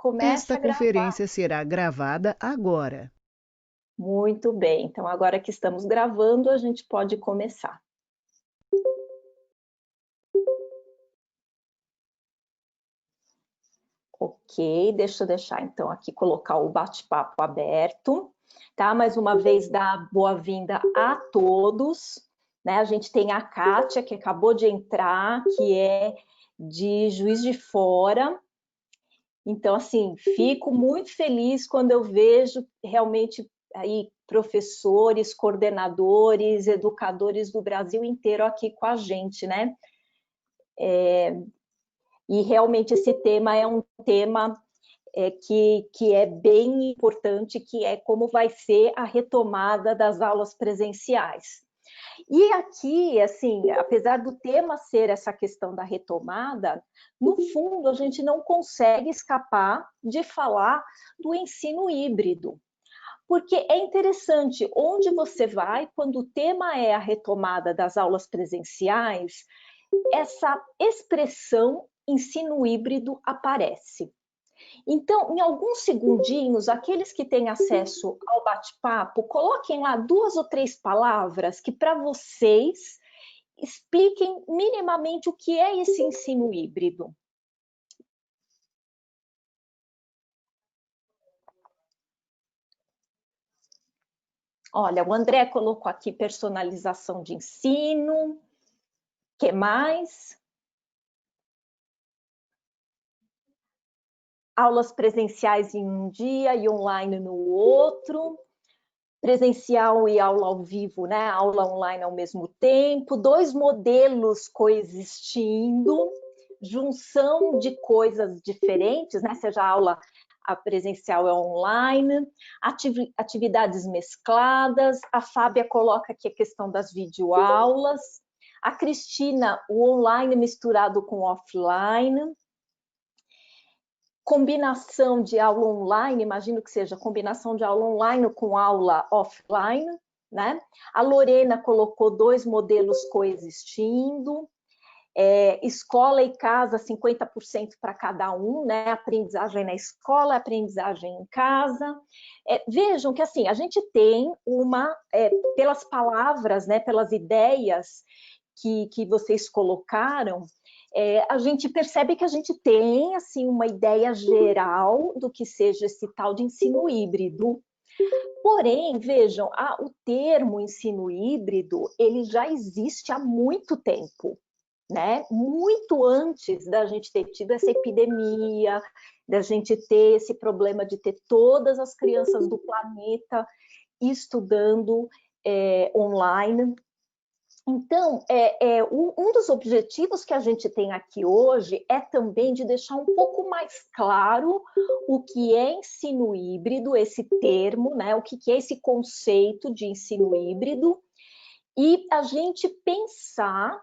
comece Esta a gravar. conferência será gravada agora. Muito bem, então agora que estamos gravando, a gente pode começar. Ok, deixa eu deixar então aqui, colocar o bate-papo aberto, tá? Mais uma vez, dar boa-vinda a todos, né? A gente tem a Kátia, que acabou de entrar, que é de Juiz de Fora. Então, assim, fico muito feliz quando eu vejo realmente aí professores, coordenadores, educadores do Brasil inteiro aqui com a gente, né? E realmente esse tema é um tema que é bem importante, que é como vai ser a retomada das aulas presenciais. E aqui, assim, apesar do tema ser essa questão da retomada, no fundo a gente não consegue escapar de falar do ensino híbrido. Porque é interessante, onde você vai, quando o tema é a retomada das aulas presenciais, essa expressão ensino híbrido aparece. Então, em alguns segundinhos, aqueles que têm acesso ao bate-papo, coloquem lá 2 ou 3 palavras que para vocês expliquem minimamente o que é esse ensino híbrido. Olha, o André colocou aqui personalização de ensino. Que mais? Aulas presenciais em um dia e online no outro. Presencial e aula ao vivo, né? Aula online ao mesmo tempo, 2 modelos coexistindo, junção de coisas diferentes, né? Seja a aula presencial é online, atividades mescladas. A Fábia coloca aqui a questão das videoaulas. A Cristina, o online misturado com o offline. Combinação de aula online, imagino que seja combinação de aula online com aula offline, né? A Lorena colocou 2 modelos coexistindo, escola e casa, 50% para cada um, né? Aprendizagem na escola, aprendizagem em casa. Vejam que assim, a gente tem pelas palavras, né, pelas ideias que vocês colocaram, a gente percebe que a gente tem assim uma ideia geral do que seja esse tal de ensino híbrido. Porém, vejam, o termo ensino híbrido, ele já existe há muito tempo, né? Muito antes da gente ter tido essa epidemia, da gente ter esse problema de ter todas as crianças do planeta estudando online. Então, um dos objetivos que a gente tem aqui hoje é também de deixar um pouco mais claro o que é ensino híbrido, esse termo, né? O que é esse conceito de ensino híbrido, e a gente pensar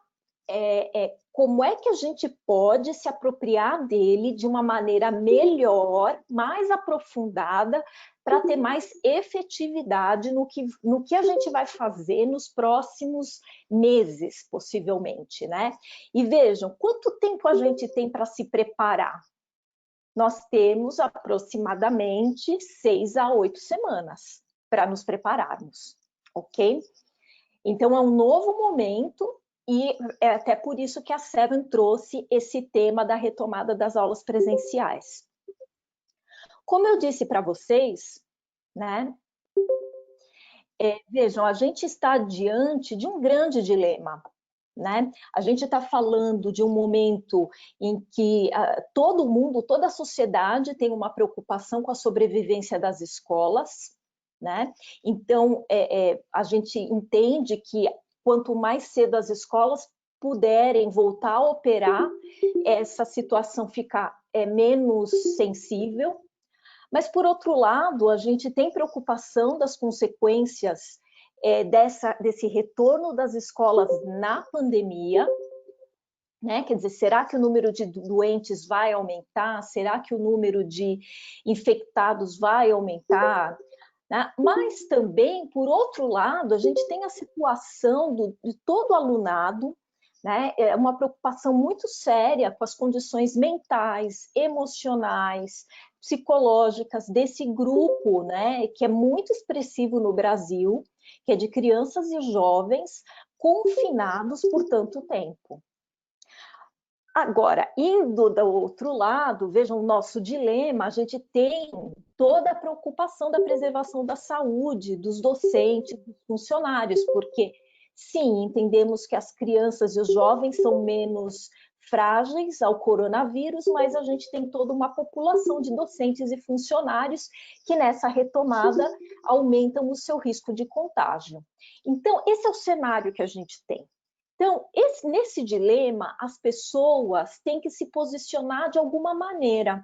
como é que a gente pode se apropriar dele de uma maneira melhor, mais aprofundada, para ter mais efetividade no que a gente vai fazer nos próximos meses, possivelmente, né? E vejam, quanto tempo a gente tem para se preparar? Nós temos aproximadamente 6 a 8 semanas para nos prepararmos, ok? Então, é um novo momento, e é até por isso que a Seven trouxe esse tema da retomada das aulas presenciais. Como eu disse para vocês, né? Vejam, a gente está diante de um grande dilema, né? A gente está falando de um momento em que todo mundo, toda a sociedade tem uma preocupação com a sobrevivência das escolas, né? Então, a gente entende que quanto mais cedo as escolas puderem voltar a operar, essa situação fica menos sensível. Mas, por outro lado, a gente tem preocupação das consequências desse retorno das escolas na pandemia, né? Quer dizer, será que o número de doentes vai aumentar? Será que o número de infectados vai aumentar? Né? Mas também, por outro lado, a gente tem a situação de todo alunado, né? É uma preocupação muito séria com as condições mentais, emocionais, psicológicas desse grupo, né? Que é muito expressivo no Brasil, que é de crianças e jovens confinados por tanto tempo. Agora, indo do outro lado, vejam o nosso dilema, a gente tem toda a preocupação da preservação da saúde dos docentes, dos funcionários, porque, sim, entendemos que as crianças e os jovens são menos frágeis ao coronavírus, mas a gente tem toda uma população de docentes e funcionários que nessa retomada aumentam o seu risco de contágio. Então, esse é o cenário que a gente tem. Então, nesse dilema, as pessoas têm que se posicionar de alguma maneira.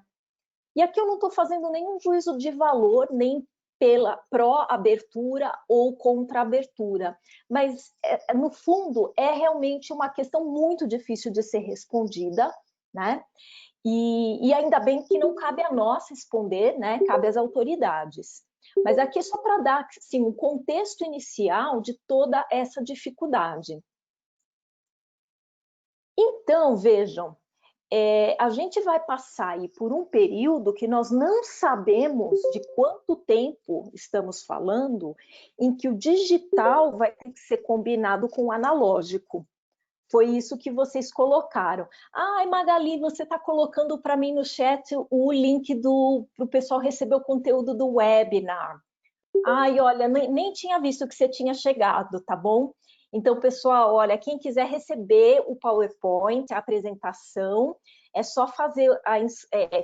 E aqui eu não estou fazendo nenhum juízo de valor, nem pela pró-abertura ou contra-abertura, mas, no fundo, é realmente uma questão muito difícil de ser respondida, né? E ainda bem que não cabe a nós responder, né? Cabe às autoridades. Mas aqui é só para dar assim, um contexto inicial de toda essa dificuldade. Então, vejam, a gente vai passar aí por um período que nós não sabemos de quanto tempo estamos falando, em que o digital vai ter que ser combinado com o analógico. Foi isso que vocês colocaram. Ai, Magali, você está colocando para mim no chat o link para o pessoal receber o conteúdo do webinar. Ai, olha, nem tinha visto que você tinha chegado, tá bom? Então, pessoal, olha, quem quiser receber o PowerPoint, a apresentação, é só fazer,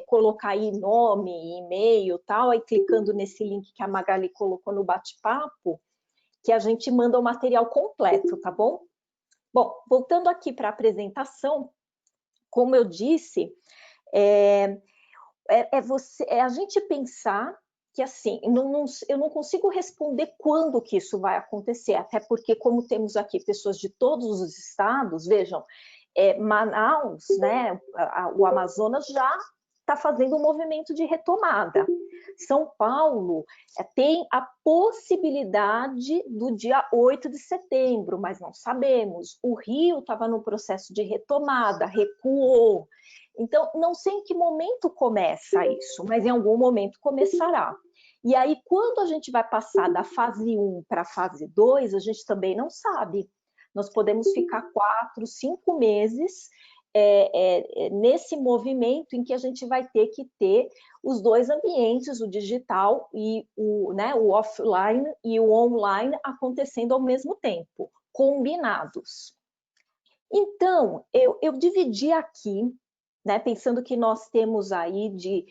colocar aí nome, e-mail, tal, aí clicando nesse link que a Magali colocou no bate-papo, que a gente manda o material completo, tá bom? Bom, voltando aqui para a apresentação, como eu disse, a gente pensar que assim, eu não consigo responder quando que isso vai acontecer, até porque como temos aqui pessoas de todos os estados, vejam, Manaus, né, o Amazonas já está fazendo um movimento de retomada. São Paulo tem a possibilidade do dia 8 de setembro, mas não sabemos. O Rio estava no processo de retomada, recuou. Então, não sei em que momento começa isso, mas em algum momento começará. E aí, quando a gente vai passar da fase 1 para a fase 2, a gente também não sabe. Nós podemos ficar 4, 5 meses nesse movimento em que a gente vai ter que ter os dois ambientes, o digital e o offline e o online acontecendo ao mesmo tempo, combinados. Então, eu dividi aqui, né, pensando que nós temos aí de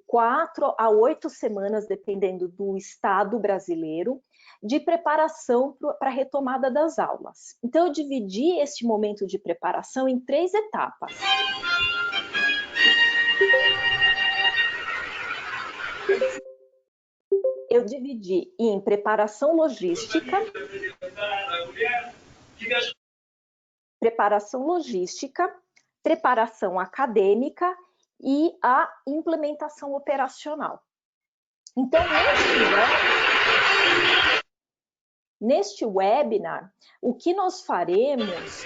4 a 8 semanas, dependendo do estado brasileiro, de preparação para a retomada das aulas. Então, eu dividi este momento de preparação em 3 etapas. Eu dividi em preparação logística, preparação acadêmica e a implementação operacional. Então, neste webinar, o que nós faremos,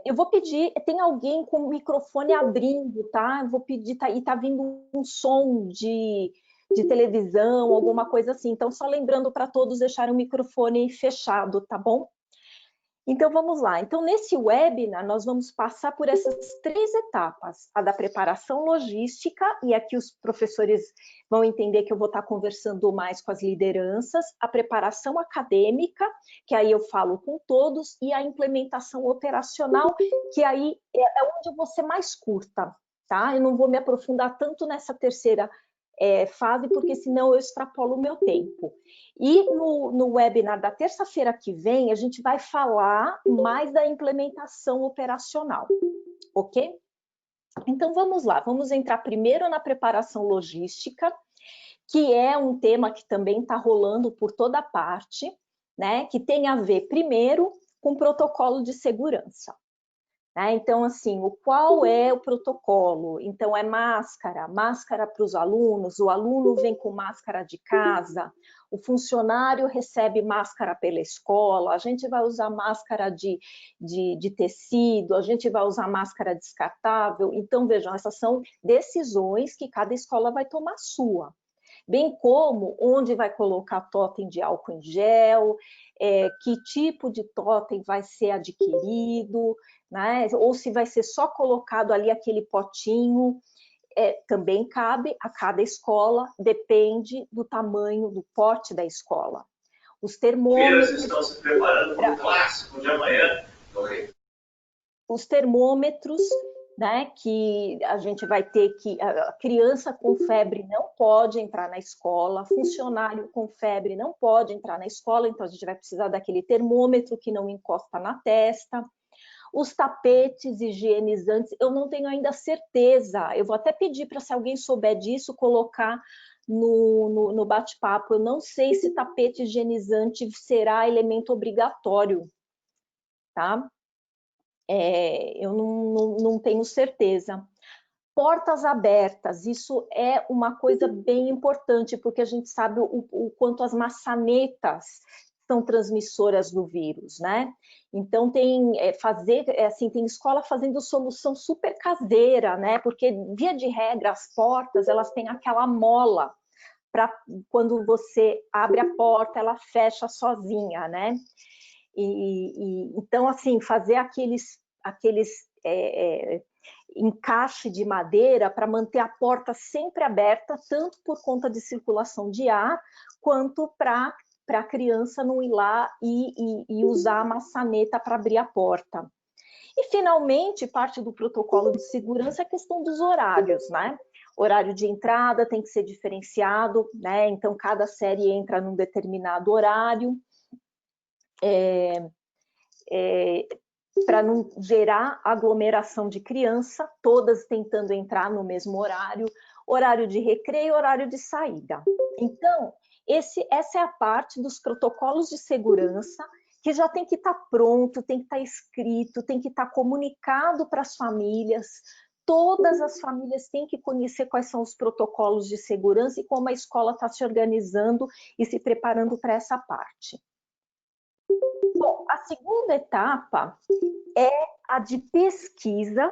eu vou pedir, tem alguém com o microfone abrindo, tá? Eu vou pedir, e tá vindo um som de televisão, alguma coisa assim. Então, só lembrando para todos deixarem o microfone fechado, tá bom? Então, vamos lá. Então, nesse webinar, nós vamos passar por essas 3 etapas. A da preparação logística, e aqui os professores vão entender que eu vou estar conversando mais com as lideranças. A preparação acadêmica, que aí eu falo com todos, e a implementação operacional, que aí é onde eu vou ser mais curta, tá? Eu não vou me aprofundar tanto nessa terceira fase, porque senão eu extrapolo o meu tempo. E no webinar da terça-feira que vem, a gente vai falar mais da implementação operacional, ok? Então, vamos lá, vamos entrar primeiro na preparação logística, que é um tema que também está rolando por toda parte, né? Que tem a ver, primeiro, com protocolo de segurança. né? Então, assim, qual é o protocolo? Então, é máscara para os alunos, o aluno vem com máscara de casa, o funcionário recebe máscara pela escola, a gente vai usar máscara de tecido, a gente vai usar máscara descartável. Então, vejam, essas são decisões que cada escola vai tomar sua. Bem como onde vai colocar totem de álcool em gel, que tipo de totem vai ser adquirido, né? Ou se vai ser só colocado ali aquele potinho, também cabe a cada escola, depende do tamanho, do porte da escola. Os termômetros... estão se preparando para o clássico de amanhã. Os termômetros, né, que a gente vai ter que... A criança com febre não pode entrar na escola, funcionário com febre não pode entrar na escola, então a gente vai precisar daquele termômetro que não encosta na testa. Os tapetes higienizantes, eu não tenho ainda certeza, eu vou até pedir para, se alguém souber disso, colocar no bate-papo. Eu não sei se tapete higienizante será elemento obrigatório, tá? Eu não tenho certeza. Portas abertas, isso é uma coisa bem importante, porque a gente sabe o quanto as maçanetas são transmissoras do vírus, né? Então tem tem escola fazendo solução super caseira, né? Porque via de regra as portas elas têm aquela mola para quando você abre a porta ela fecha sozinha, né? Então assim fazer aqueles encaixe de madeira para manter a porta sempre aberta, tanto por conta de circulação de ar quanto para a criança não ir lá e usar a maçaneta para abrir a porta. E, finalmente, parte do protocolo de segurança é a questão dos horários, né? Horário de entrada tem que ser diferenciado, né? Então, cada série entra num determinado horário, para não gerar aglomeração de criança, todas tentando entrar no mesmo horário, horário de recreio, horário de saída. Então, essa é a parte dos protocolos de segurança que já tem que estar pronto, tem que estar escrito, tem que estar comunicado para as famílias. Todas as famílias têm que conhecer quais são os protocolos de segurança e como a escola está se organizando e se preparando para essa parte. Bom, a segunda etapa é a de pesquisa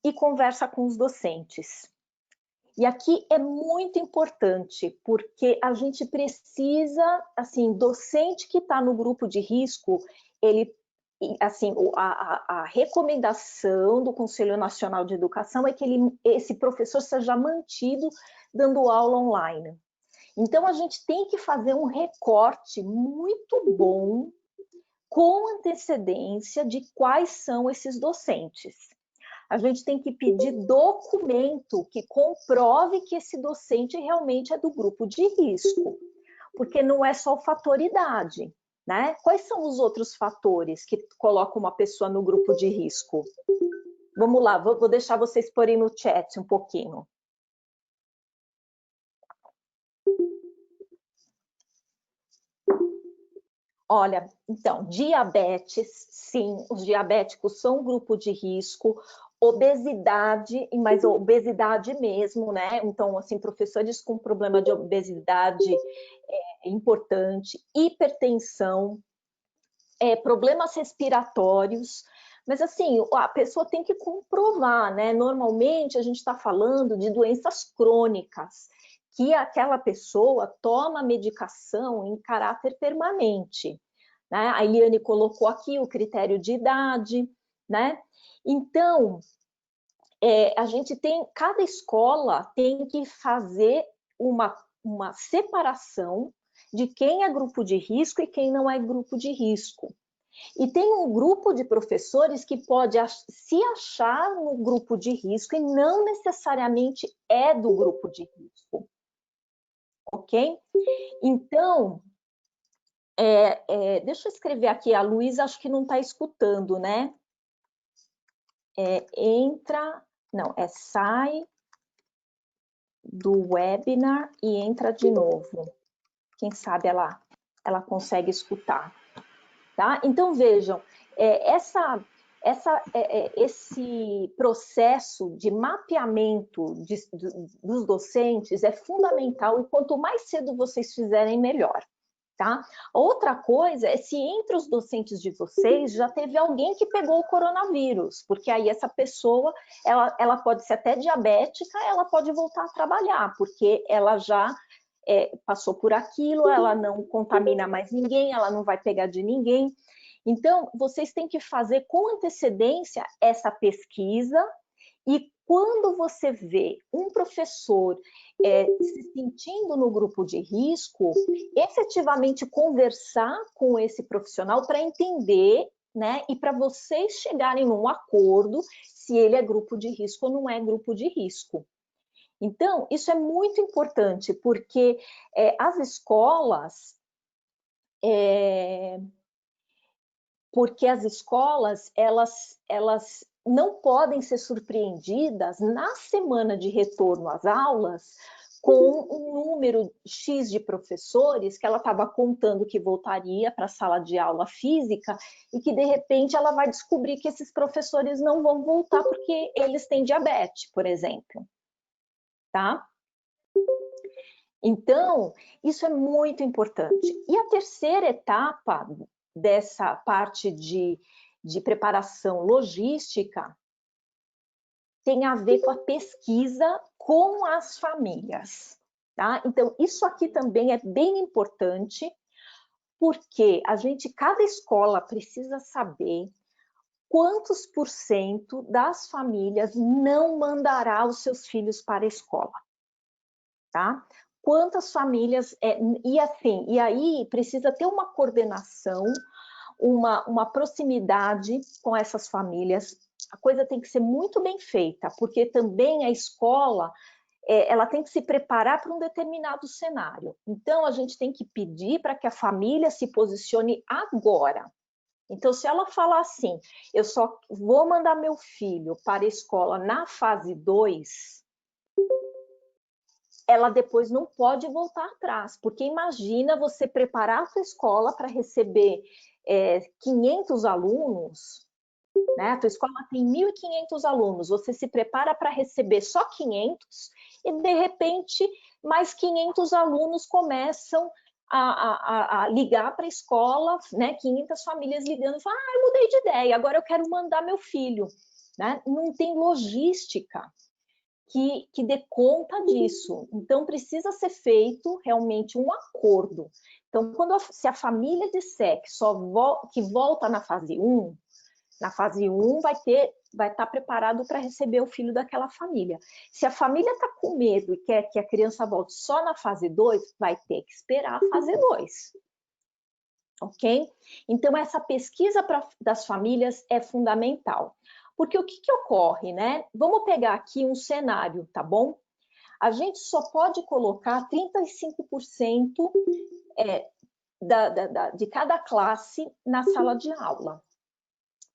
e conversa com os docentes. E aqui é muito importante, porque a gente precisa, assim, docente que está no grupo de risco, ele, assim, a recomendação do Conselho Nacional de Educação é que esse professor seja mantido dando aula online. Então, a gente tem que fazer um recorte muito bom, com antecedência, de quais são esses docentes. A gente tem que pedir documento que comprove que esse docente realmente é do grupo de risco, porque não é só o fator idade, né? Quais são os outros fatores que colocam uma pessoa no grupo de risco? Vamos lá, vou deixar vocês porem no chat um pouquinho. Olha, então, diabetes, sim, os diabéticos são um grupo de risco, obesidade, mas obesidade mesmo, né? Então, assim, professores com problema de obesidade é importante, hipertensão, problemas respiratórios, mas assim, a pessoa tem que comprovar, né? Normalmente a gente está falando de doenças crônicas, que aquela pessoa toma medicação em caráter permanente, né? A Eliane colocou aqui o critério de idade, né? Então, a gente tem, cada escola tem que fazer uma separação de quem é grupo de risco e quem não é grupo de risco. E tem um grupo de professores que pode se achar no grupo de risco e não necessariamente é do grupo de risco. Ok? Então, deixa eu escrever aqui, a Luísa acho que não está escutando, né? Sai do webinar e entra de novo. Quem sabe ela consegue escutar. Tá? Então, vejam, esse processo de mapeamento dos docentes é fundamental e quanto mais cedo vocês fizerem, melhor. Tá? Outra coisa é se entre os docentes de vocês já teve alguém que pegou o coronavírus, porque aí essa pessoa, ela pode ser até diabética, ela pode voltar a trabalhar, porque ela já passou por aquilo, ela não contamina mais ninguém, ela não vai pegar de ninguém. Então, vocês têm que fazer com antecedência essa pesquisa e quando você vê um professor se sentindo no grupo de risco, efetivamente conversar com esse profissional para entender, né, e para vocês chegarem num acordo se ele é grupo de risco ou não é grupo de risco. Então, isso é muito importante, porque as escolas... elas não podem ser surpreendidas na semana de retorno às aulas com um número X de professores que ela estava contando que voltaria para a sala de aula física e que, de repente, ela vai descobrir que esses professores não vão voltar porque eles têm diabetes, por exemplo. Tá? Então, isso é muito importante. E a terceira etapa dessa parte de preparação logística tem a ver com a pesquisa com as famílias. Tá? Então, isso aqui também é bem importante, porque cada escola precisa saber quantos % das famílias não mandará os seus filhos para a escola. Tá? Quantas famílias... e aí precisa ter uma coordenação, uma proximidade com essas famílias. A coisa tem que ser muito bem feita, porque também a escola ela tem que se preparar para um determinado cenário. Então, a gente tem que pedir para que a família se posicione agora. Então, se ela falar assim, eu só vou mandar meu filho para a escola na fase 2, ela depois não pode voltar atrás, porque imagina você preparar a sua escola para receber 500 alunos, né? A tua escola tem 1.500 alunos, você se prepara para receber só 500 e, de repente, mais 500 alunos começam a ligar para a escola, né? 500 famílias ligando e falam, eu mudei de ideia, agora eu quero mandar meu filho. Né? Não tem logística que dê conta disso. Então, precisa ser feito realmente um acordo. Então, se a família disser que volta na fase 1, na fase 1 vai estar preparado para receber o filho daquela família. Se a família está com medo e quer que a criança volte só na fase 2, vai ter que esperar a fase 2. Ok? Então, essa pesquisa das famílias é fundamental. Porque o que ocorre, né? Vamos pegar aqui um cenário, tá bom? A gente só pode colocar 35% de cada classe na sala de aula.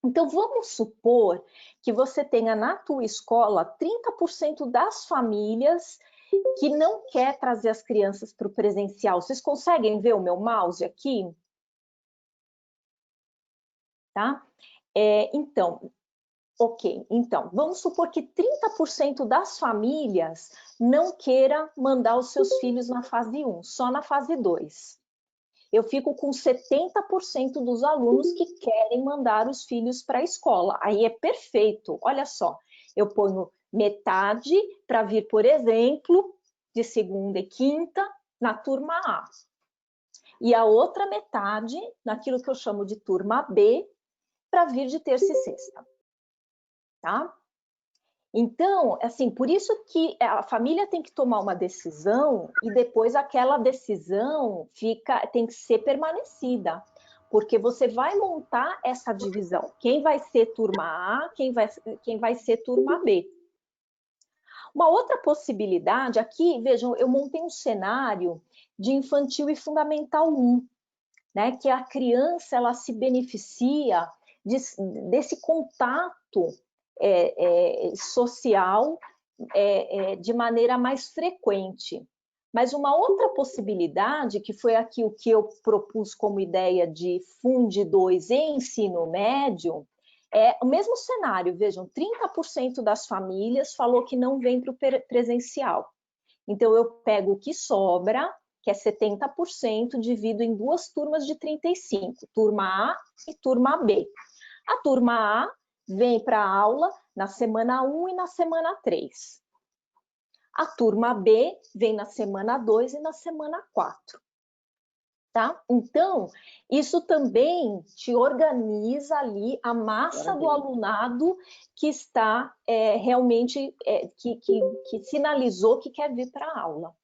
Então, vamos supor que você tenha na tua escola 30% das famílias que não quer trazer as crianças para o presencial. Vocês conseguem ver o meu mouse aqui? Tá? Então, vamos supor que 30% das famílias não queira mandar os seus filhos na fase 1, só na fase 2. Eu fico com 70% dos alunos que querem mandar os filhos para a escola. Aí é perfeito, olha só, eu ponho metade para vir, por exemplo, de segunda e quinta na turma A. E a outra metade naquilo que eu chamo de turma B, para vir de terça e sexta. Tá? Então, assim, por isso que a família tem que tomar uma decisão e depois aquela decisão tem que ser permanecida, porque você vai montar essa divisão. Quem vai ser turma A, quem vai ser turma B. Uma outra possibilidade aqui, vejam, eu montei um cenário de infantil e fundamental 1, né, que a criança ela se beneficia desse contato social de maneira mais frequente. Mas uma outra possibilidade, que foi aqui o que eu propus como ideia de Funde 2 em ensino médio, É o mesmo cenário, vejam, 30% das famílias falou que não vem para o presencial. Então, eu pego o que sobra, que é 70%, divido em duas turmas de 35, turma A e turma B. A turma A vem para a aula na semana 1 e na semana 3. A turma B vem na semana 2 e na semana 4. Tá? Então, isso também te organiza ali a massa do alunado que está realmente, que sinalizou que quer vir para a aula.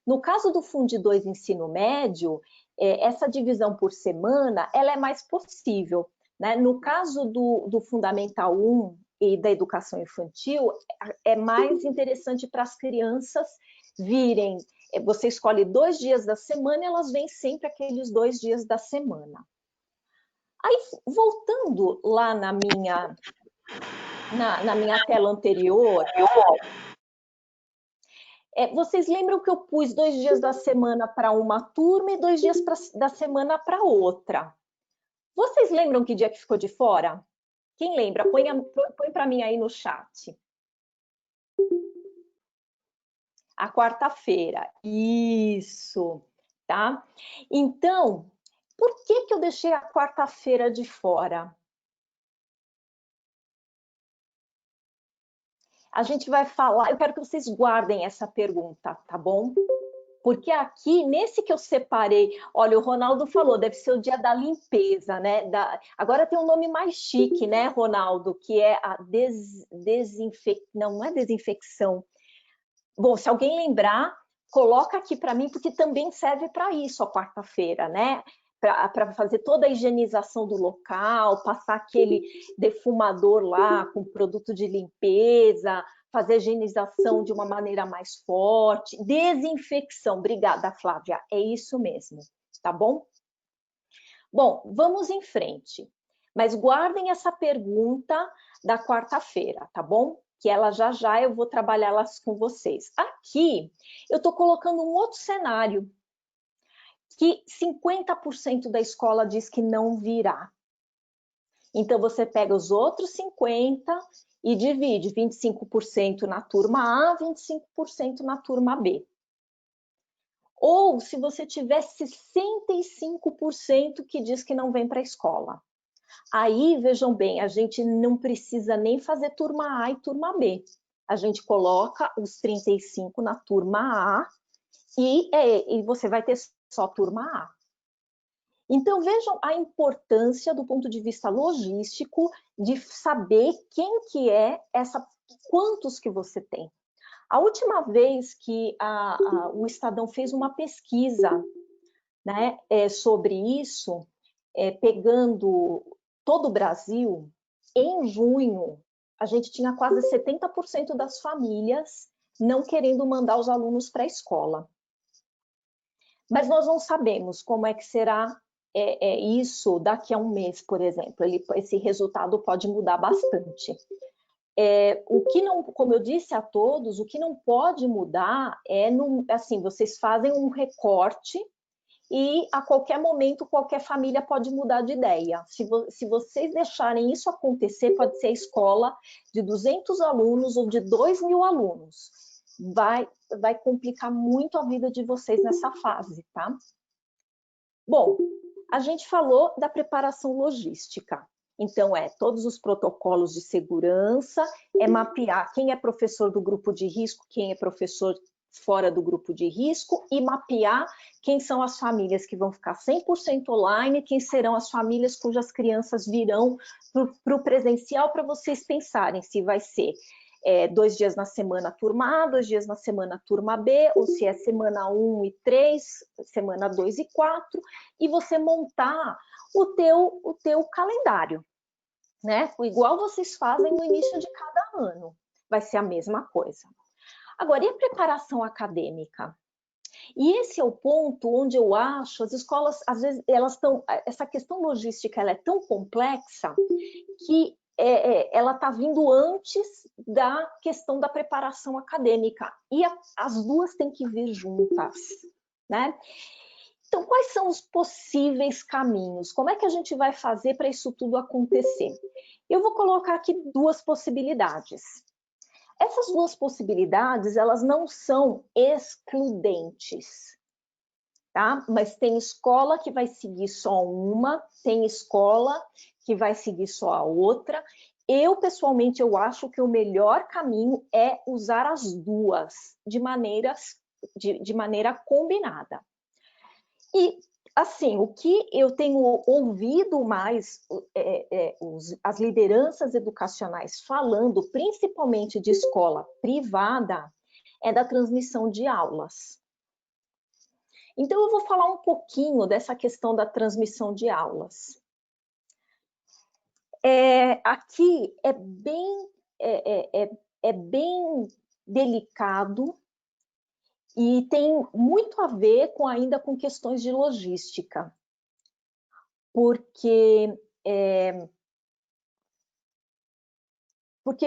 No caso do Fundi 2 Ensino Médio, essa divisão por semana, ela é mais possível, né? No caso do Fundamental 1 e da educação infantil, é mais interessante para as crianças virem. Você escolhe 2 dias da semana e elas vêm sempre aqueles 2 dias da semana. Aí, voltando lá na minha tela anterior, vocês lembram que eu pus 2 dias da semana para uma turma e 2 dias da semana para outra? Vocês lembram que dia que ficou de fora? Quem lembra? Põe para mim aí no chat. A quarta-feira, isso, tá? Então, por que eu deixei a quarta-feira de fora? A gente vai falar, eu quero que vocês guardem essa pergunta, tá bom? Porque aqui, nesse que eu separei, olha, o Ronaldo falou, deve ser o dia da limpeza, né? Agora tem um nome mais chique, né, Ronaldo? Que é a não é desinfecção. Bom, se alguém lembrar, coloca aqui para mim, porque também serve para isso a quarta-feira, né? Para fazer toda a higienização do local, passar aquele defumador lá com produto de limpeza, fazer a higienização de uma maneira mais forte, desinfecção. Obrigada, Flávia, é isso mesmo, tá bom? Bom, vamos em frente. Mas guardem essa pergunta da quarta-feira, tá bom? Que ela já eu vou trabalhá-las com vocês. Aqui, eu estou colocando um outro cenário, que 50% da escola diz que não virá. Então, você pega os outros 50% e divide 25% na turma A, 25% na turma B. Ou, se você tiver 65% que diz que não vem para a escola. Aí, vejam bem, a gente não precisa nem fazer turma A e turma B. A gente coloca os 35 na turma A e você vai ter só turma A. Então, vejam a importância do ponto de vista logístico de saber quem que é quantos que você tem. A última vez que o Estadão fez uma pesquisa, né, sobre isso, pegando todo o Brasil, em junho, a gente tinha quase 70% das famílias não querendo mandar os alunos para a escola. Mas nós não sabemos como é que será isso daqui a um mês, por exemplo. Esse resultado pode mudar bastante. O que não, como eu disse a todos, o que não pode mudar assim, vocês fazem um recorte e a qualquer momento qualquer família pode mudar de ideia. Se vocês deixarem isso acontecer, pode ser a escola de 200 alunos ou de 2.000 alunos. Vai complicar muito a vida de vocês nessa fase, tá? Bom, a gente falou da preparação logística. Então, todos os protocolos de segurança, mapear quem é professor do grupo de risco, quem é professor fora do grupo de risco e mapear quem são as famílias que vão ficar 100% online, quem serão as famílias cujas crianças virão para o presencial, para vocês pensarem se vai ser 2 dias na semana turma A, 2 dias na semana turma B, ou se é semana 1 e 3, semana 2 e 4, e você montar o teu calendário, né? Igual vocês fazem no início de cada ano, vai ser a mesma coisa. Agora, e a preparação acadêmica? E esse é o ponto onde eu acho, as escolas, às vezes, essa questão logística, ela é tão complexa que ela está vindo antes da questão da preparação acadêmica. E as duas têm que vir juntas, né? Então, quais são os possíveis caminhos? Como é que a gente vai fazer para isso tudo acontecer? Eu vou colocar aqui duas possibilidades. Essas duas possibilidades, elas não são excludentes, tá? Mas tem escola que vai seguir só uma, tem escola que vai seguir só a outra. Eu, pessoalmente, eu acho que o melhor caminho é usar as duas de maneira combinada. E, assim, o que eu tenho ouvido mais as lideranças educacionais falando, principalmente de escola privada, é da transmissão de aulas. Então, eu vou falar um pouquinho dessa questão da transmissão de aulas. Aqui é bem delicado, e tem muito a ver ainda com questões de logística, porque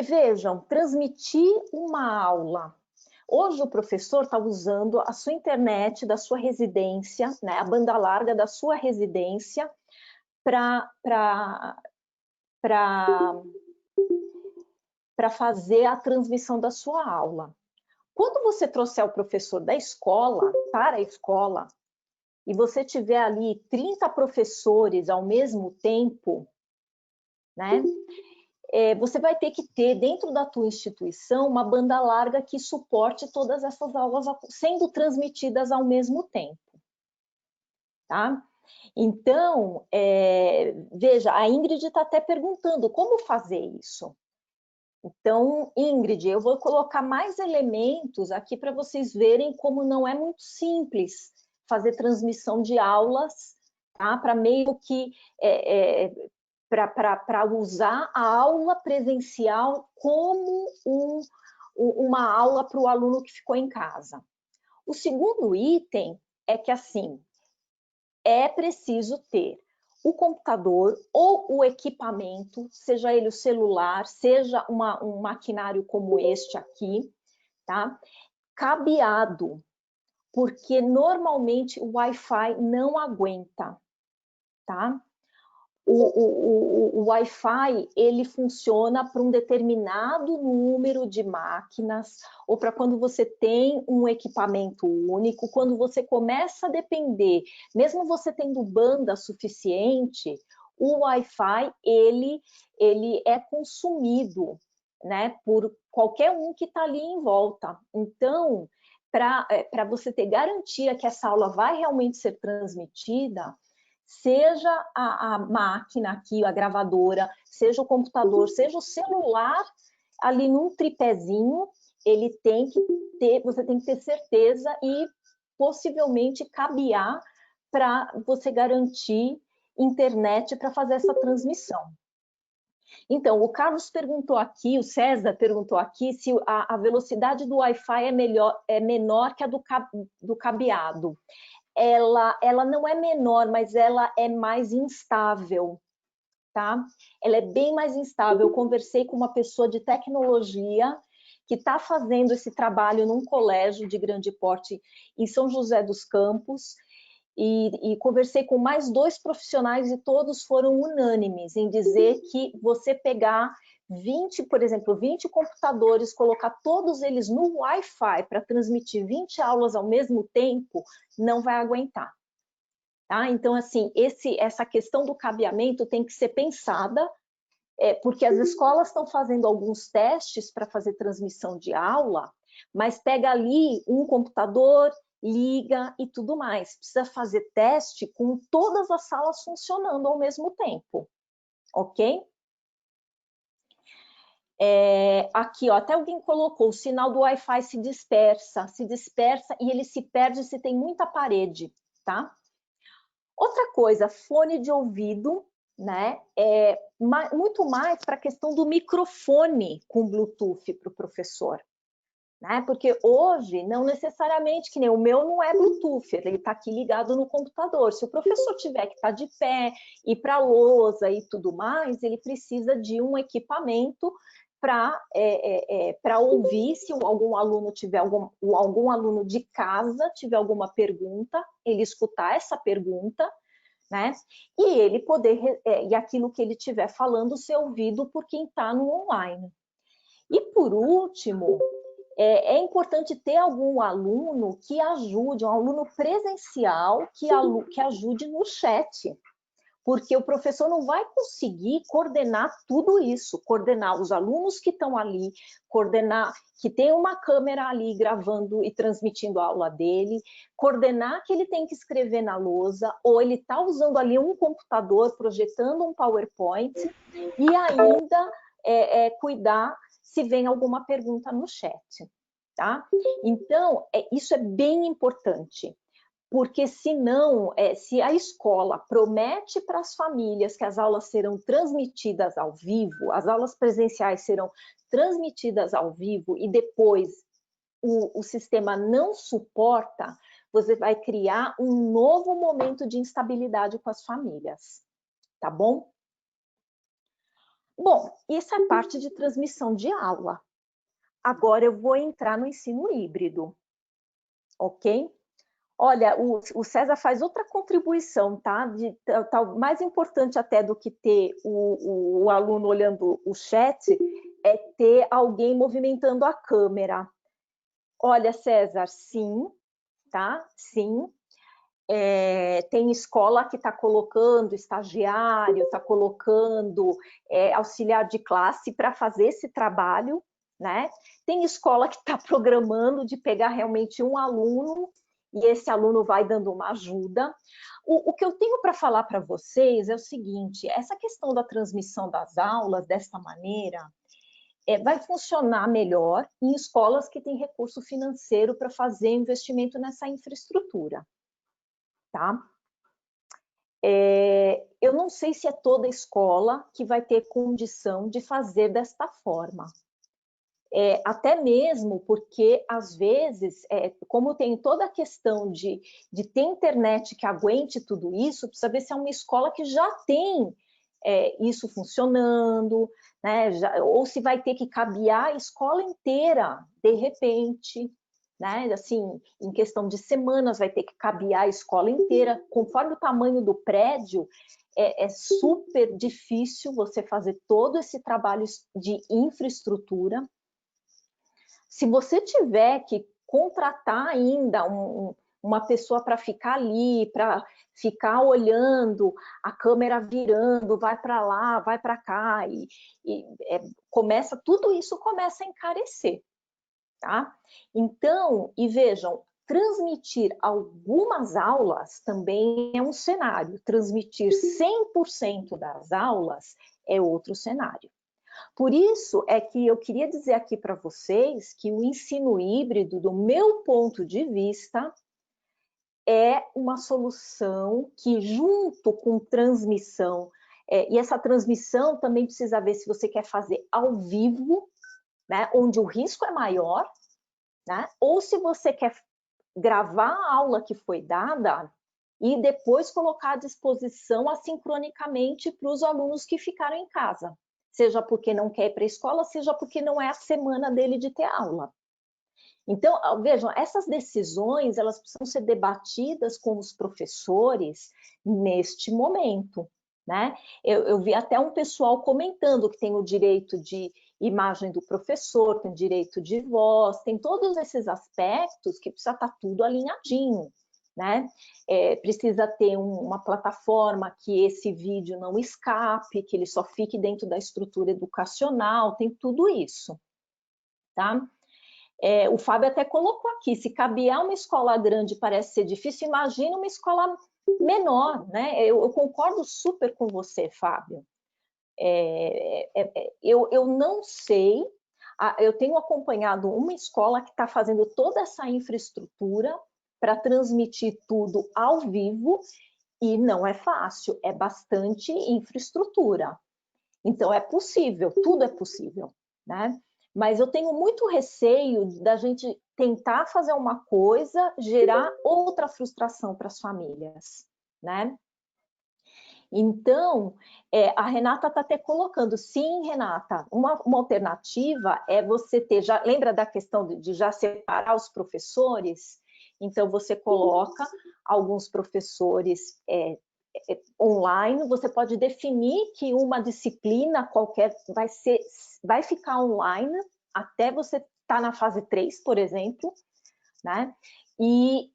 vejam, transmitir uma aula. Hoje o professor está usando a sua internet da sua residência, né, a banda larga da sua residência, para fazer a transmissão da sua aula. Quando você trouxer o professor da escola para a escola, e você tiver ali 30 professores ao mesmo tempo, né? Você vai ter que ter dentro da tua instituição uma banda larga que suporte todas essas aulas sendo transmitidas ao mesmo tempo, tá? Então, veja, a Ingrid está até perguntando como fazer isso. Então, Ingrid, eu vou colocar mais elementos aqui para vocês verem como não é muito simples fazer transmissão de aulas, tá? Para meio que para usar a aula presencial como uma aula para o aluno que ficou em casa. O segundo item é que, assim, é preciso ter o computador ou o equipamento, seja ele o celular, seja um maquinário como este aqui, tá? Cabeado, porque normalmente o Wi-Fi não aguenta, tá? O Wi-Fi, ele funciona para um determinado número de máquinas, ou para quando você tem um equipamento único. Quando você começa a depender, mesmo você tendo banda suficiente, o Wi-Fi, ele é consumido, né, por qualquer um que está ali em volta. Então, para você ter garantia que essa aula vai realmente ser transmitida, seja a máquina aqui, a gravadora, seja o computador, seja o celular, ali num tripézinho, ele tem que ter, você tem que ter certeza e possivelmente cabear para você garantir internet para fazer essa transmissão. Então, o Carlos perguntou aqui, o César perguntou aqui se a velocidade do Wi-Fi é menor que a do cabeado. Ela não é menor, mas ela é mais instável, tá? Ela é bem mais instável. Eu conversei com uma pessoa de tecnologia que está fazendo esse trabalho num colégio de grande porte em São José dos Campos, e conversei com mais 2 profissionais e todos foram unânimes em dizer que você pegar 20, por exemplo, 20 computadores, colocar todos eles no Wi-Fi para transmitir 20 aulas ao mesmo tempo, não vai aguentar. Tá? Então, assim, essa questão do cabeamento tem que ser pensada, porque as escolas estão fazendo alguns testes para fazer transmissão de aula, mas pega ali um computador, liga e tudo mais. Precisa fazer teste com todas as salas funcionando ao mesmo tempo, ok? Aqui, ó, até alguém colocou, o sinal do Wi-Fi se dispersa e ele se perde se tem muita parede, tá? Outra coisa, fone de ouvido, né? Muito mais para a questão do microfone com Bluetooth para o professor, né? Porque hoje, não necessariamente, que nem o meu não é Bluetooth, ele está aqui ligado no computador. Se o professor tiver que estar de pé, ir para a lousa e tudo mais, ele precisa de um equipamento para ouvir se algum aluno tiver algum aluno de casa tiver alguma pergunta, ele escutar essa pergunta, né? E ele poder, e aquilo que ele estiver falando ser ouvido por quem está no online. E por último, é importante ter algum aluno que ajude, um aluno presencial que ajude no chat, porque o professor não vai conseguir coordenar tudo isso, coordenar os alunos que estão ali, coordenar que tem uma câmera ali gravando e transmitindo a aula dele, coordenar que ele tem que escrever na lousa, ou ele está usando ali um computador, projetando um PowerPoint, e ainda cuidar se vem alguma pergunta no chat, tá? Então, isso é bem importante. Porque senão, se a escola promete para as famílias que as aulas serão transmitidas ao vivo, as aulas presenciais serão transmitidas ao vivo e depois o sistema não suporta, você vai criar um novo momento de instabilidade com as famílias, tá bom? Bom, isso é parte de transmissão de aula. Agora eu vou entrar no ensino híbrido, ok? Olha, o César faz outra contribuição, tá? Mais importante até do que ter o aluno olhando o chat, é ter alguém movimentando a câmera. Olha, César, sim, tá? Sim. Tem escola que está colocando estagiário, está colocando auxiliar de classe para fazer esse trabalho, né? Tem escola que está programando de pegar realmente um aluno e esse aluno vai dando uma ajuda. O que eu tenho para falar para vocês é o seguinte, essa questão da transmissão das aulas desta maneira vai funcionar melhor em escolas que têm recurso financeiro para fazer investimento nessa infraestrutura, tá? Eu não sei se é toda escola que vai ter condição de fazer desta forma. Até mesmo porque, às vezes, como tem toda a questão de ter internet que aguente tudo isso, precisa ver se é uma escola que já tem isso funcionando, né? Ou se vai ter que cabear a escola inteira, de repente, né? Assim, em questão de semanas, vai ter que cabear a escola inteira, conforme o tamanho do prédio, é super difícil você fazer todo esse trabalho de infraestrutura. Se você tiver que contratar ainda uma pessoa para ficar ali, para ficar olhando, a câmera virando, vai para lá, vai para cá, tudo isso começa a encarecer, tá? Então, e vejam, transmitir algumas aulas também é um cenário, transmitir 100% das aulas é outro cenário. Por isso é que eu queria dizer aqui para vocês que o ensino híbrido, do meu ponto de vista, é uma solução que, junto com transmissão, e essa transmissão também precisa ver se você quer fazer ao vivo, né, onde o risco é maior, né, ou se você quer gravar a aula que foi dada e depois colocar à disposição assincronicamente para os alunos que ficaram em casa. Seja porque não quer ir para a escola, seja porque não é a semana dele de ter aula. Então, vejam, essas decisões, elas precisam ser debatidas com os professores neste momento, né? Eu vi até um pessoal comentando que tem o direito de imagem do professor, tem direito de voz, tem todos esses aspectos que precisa estar tudo alinhadinho, né? Precisa ter uma plataforma que esse vídeo não escape, que ele só fique dentro da estrutura educacional, tem tudo isso, tá? O Fábio até colocou aqui, se cabear uma escola grande parece ser difícil, imagina uma escola menor, né? Eu concordo super com você, Fábio. Eu não sei, eu tenho acompanhado uma escola que está fazendo toda essa infraestrutura para transmitir tudo ao vivo e não é fácil, é bastante infraestrutura. Então é possível, tudo é possível, né? Mas eu tenho muito receio da gente tentar fazer uma coisa, gerar outra frustração para as famílias, né? Então, a Renata está até colocando, sim, Renata, uma alternativa é você ter, já lembra da questão de já separar os professores? Então, você coloca alguns professores online, você pode definir que uma disciplina qualquer vai ficar online até você estar na fase 3, por exemplo, né? E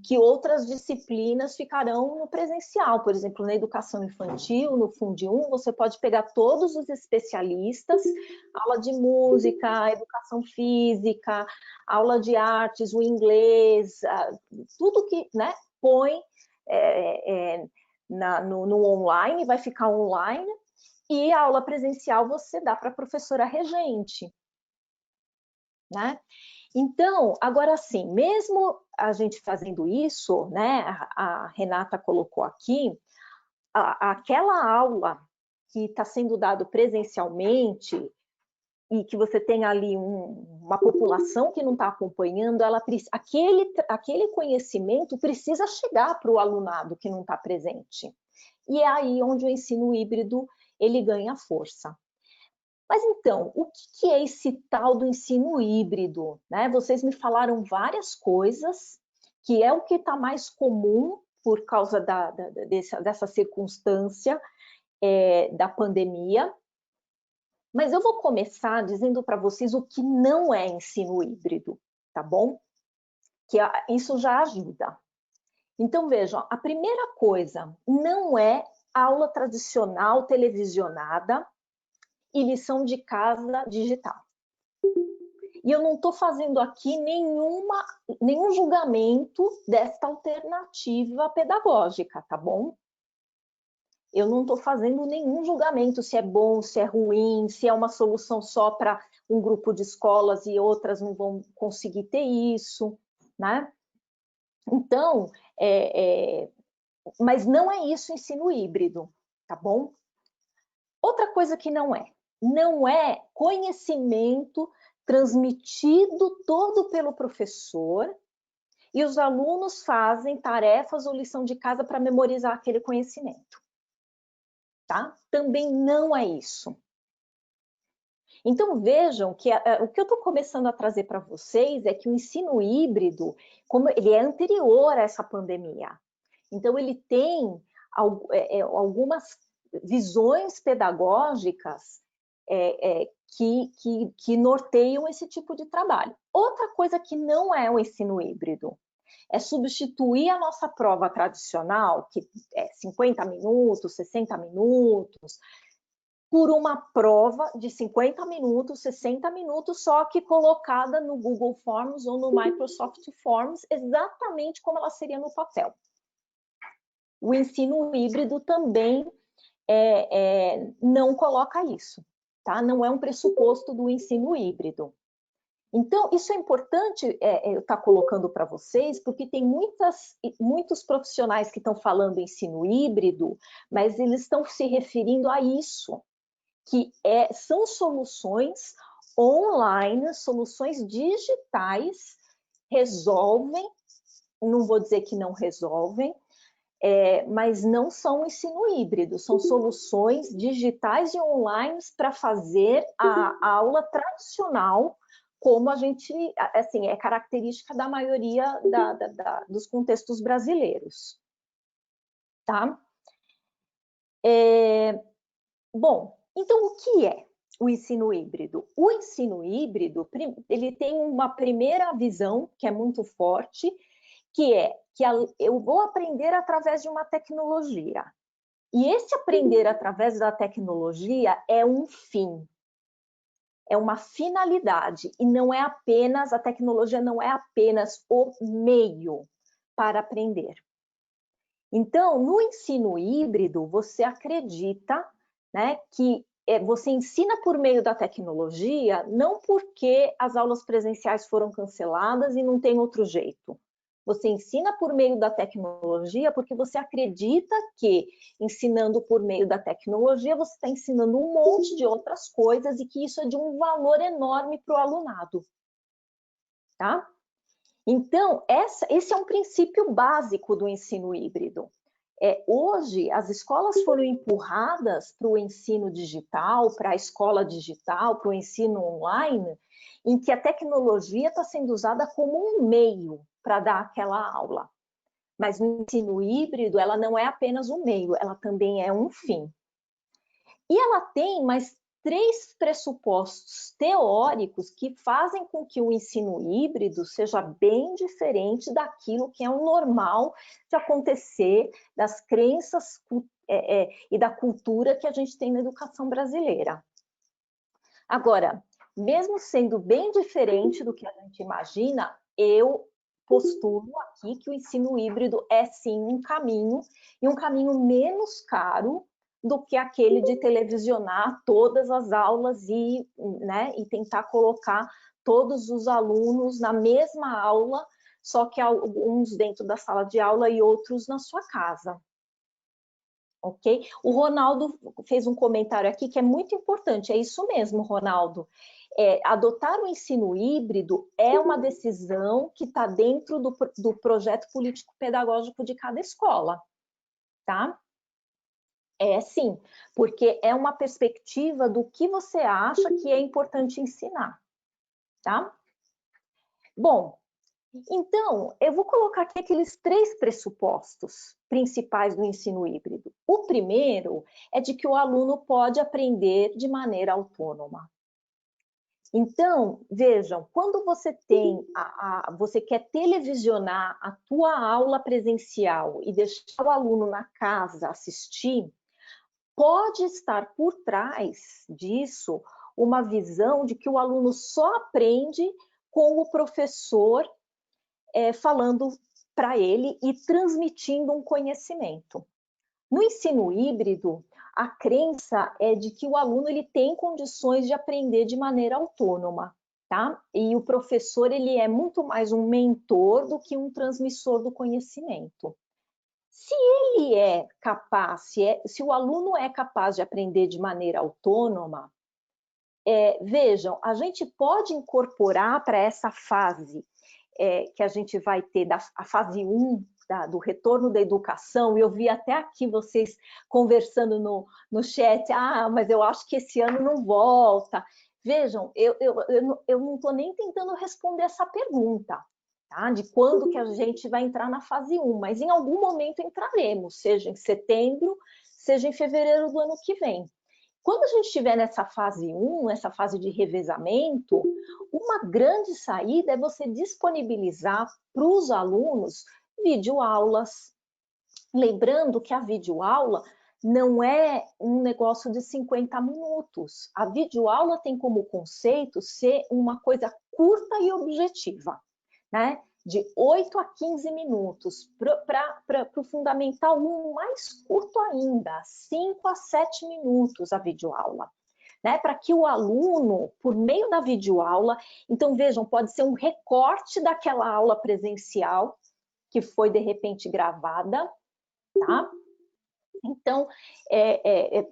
que outras disciplinas ficarão no presencial, por exemplo, na educação infantil, no Fundi1, você pode pegar todos os especialistas, aula de música, educação física, aula de artes, o inglês, tudo que, né, põe no online, vai ficar online, e a aula presencial você dá para a professora regente, né? Então, agora sim, mesmo a gente fazendo isso, né, a Renata colocou aqui, aquela aula que está sendo dado presencialmente e que você tem ali uma população que não está acompanhando, aquele conhecimento precisa chegar para o alunado que não está presente. E é aí onde o ensino híbrido ele ganha força. Mas então, o que é esse tal do ensino híbrido? Né? Vocês me falaram várias coisas, que é o que está mais comum por causa dessa circunstância da pandemia. Mas eu vou começar dizendo para vocês o que não é ensino híbrido, tá bom? Que isso já ajuda. Então, vejam, a primeira coisa não é aula tradicional televisionada e lição de casa digital. E eu não estou fazendo aqui nenhum julgamento desta alternativa pedagógica, tá bom? Eu não estou fazendo nenhum julgamento se é bom, se é ruim, se é uma solução só para um grupo de escolas e outras não vão conseguir ter isso, né? Então, mas não é isso ensino híbrido, tá bom? Outra coisa que não é conhecimento transmitido todo pelo professor e os alunos fazem tarefas ou lição de casa para memorizar aquele conhecimento. Tá? Também não é isso. Então vejam que o que eu estou começando a trazer para vocês é que o ensino híbrido, como ele é anterior a essa pandemia, então ele tem algumas visões pedagógicas que norteiam esse tipo de trabalho. Outra coisa que não é o ensino híbrido é substituir a nossa prova tradicional, que é 50 minutos, 60 minutos, por uma prova de 50 minutos, 60 minutos, só que colocada no Google Forms ou no Microsoft Forms, exatamente como ela seria no papel. O ensino híbrido também não coloca isso, tá? Não é um pressuposto do ensino híbrido. Então, isso é importante eu estar colocando para vocês, porque tem muitos profissionais que estão falando ensino híbrido, mas eles estão se referindo a isso, que são soluções online, soluções digitais, resolvem, não vou dizer que não resolvem, mas não são ensino híbrido, são soluções digitais e online para fazer a aula tradicional, como a gente, assim, é característica da maioria dos contextos brasileiros, tá? Bom, então o que é o ensino híbrido? O ensino híbrido, ele tem uma primeira visão que é muito forte, que eu vou aprender através de uma tecnologia. E esse aprender através da tecnologia é um fim, é uma finalidade, e não é apenas, a tecnologia não é apenas o meio para aprender. Então, no ensino híbrido, você acredita, né, que você ensina por meio da tecnologia, não porque as aulas presenciais foram canceladas e não tem outro jeito. Você ensina por meio da tecnologia porque você acredita que, ensinando por meio da tecnologia, você está ensinando um monte de outras coisas e que isso é de um valor enorme para o alunado. Tá? Então, esse é um princípio básico do ensino híbrido. Hoje, as escolas foram empurradas para o ensino digital, para a escola digital, para o ensino online, em que a tecnologia está sendo usada como um meio para dar aquela aula. Mas no ensino híbrido, ela não é apenas um meio, ela também é um fim. E ela tem mais 3 pressupostos teóricos que fazem com que o ensino híbrido seja bem diferente daquilo que é o normal de acontecer, das crenças e da cultura que a gente tem na educação brasileira. Agora, mesmo sendo bem diferente do que a gente imagina, eu postulo aqui que o ensino híbrido é sim um caminho, e um caminho menos caro do que aquele de televisionar todas as aulas e tentar colocar todos os alunos na mesma aula, só que alguns dentro da sala de aula e outros na sua casa. Ok? O Ronaldo fez um comentário aqui que é muito importante, é isso mesmo, Ronaldo. Adotar o ensino híbrido é uma decisão que está dentro do projeto político-pedagógico de cada escola, tá? Sim, porque é uma perspectiva do que você acha que é importante ensinar, tá? Bom, então, eu vou colocar aqui aqueles 3 pressupostos principais do ensino híbrido. O primeiro é de que o aluno pode aprender de maneira autônoma. Então, vejam, quando você você quer televisionar a tua aula presencial e deixar o aluno na casa assistir, pode estar por trás disso uma visão de que o aluno só aprende com o professor falando para ele e transmitindo um conhecimento. No ensino híbrido, a crença é de que o aluno ele tem condições de aprender de maneira autônoma, tá? E o professor ele é muito mais um mentor do que um transmissor do conhecimento. Se ele é capaz, se o aluno é capaz de aprender de maneira autônoma, vejam, a gente pode incorporar para essa fase que a gente vai ter, a fase 1 do retorno da educação, e eu vi até aqui vocês conversando no chat, mas eu acho que esse ano não volta. Vejam, eu não estou nem tentando responder essa pergunta, tá? De quando que a gente vai entrar na fase 1, mas em algum momento entraremos, seja em setembro, seja em fevereiro do ano que vem. Quando a gente estiver nessa fase 1, essa fase de revezamento, uma grande saída é você disponibilizar para os alunos videoaulas. Lembrando que a videoaula não é um negócio de 50 minutos. A videoaula tem como conceito ser uma coisa curta e objetiva, né? De 8 a 15 minutos, para o Fundamental 1, mais curto ainda, 5 a 7 minutos a videoaula, né? Para que o aluno, por meio da videoaula, então vejam, pode ser um recorte daquela aula presencial, que foi de repente gravada, tá? Então,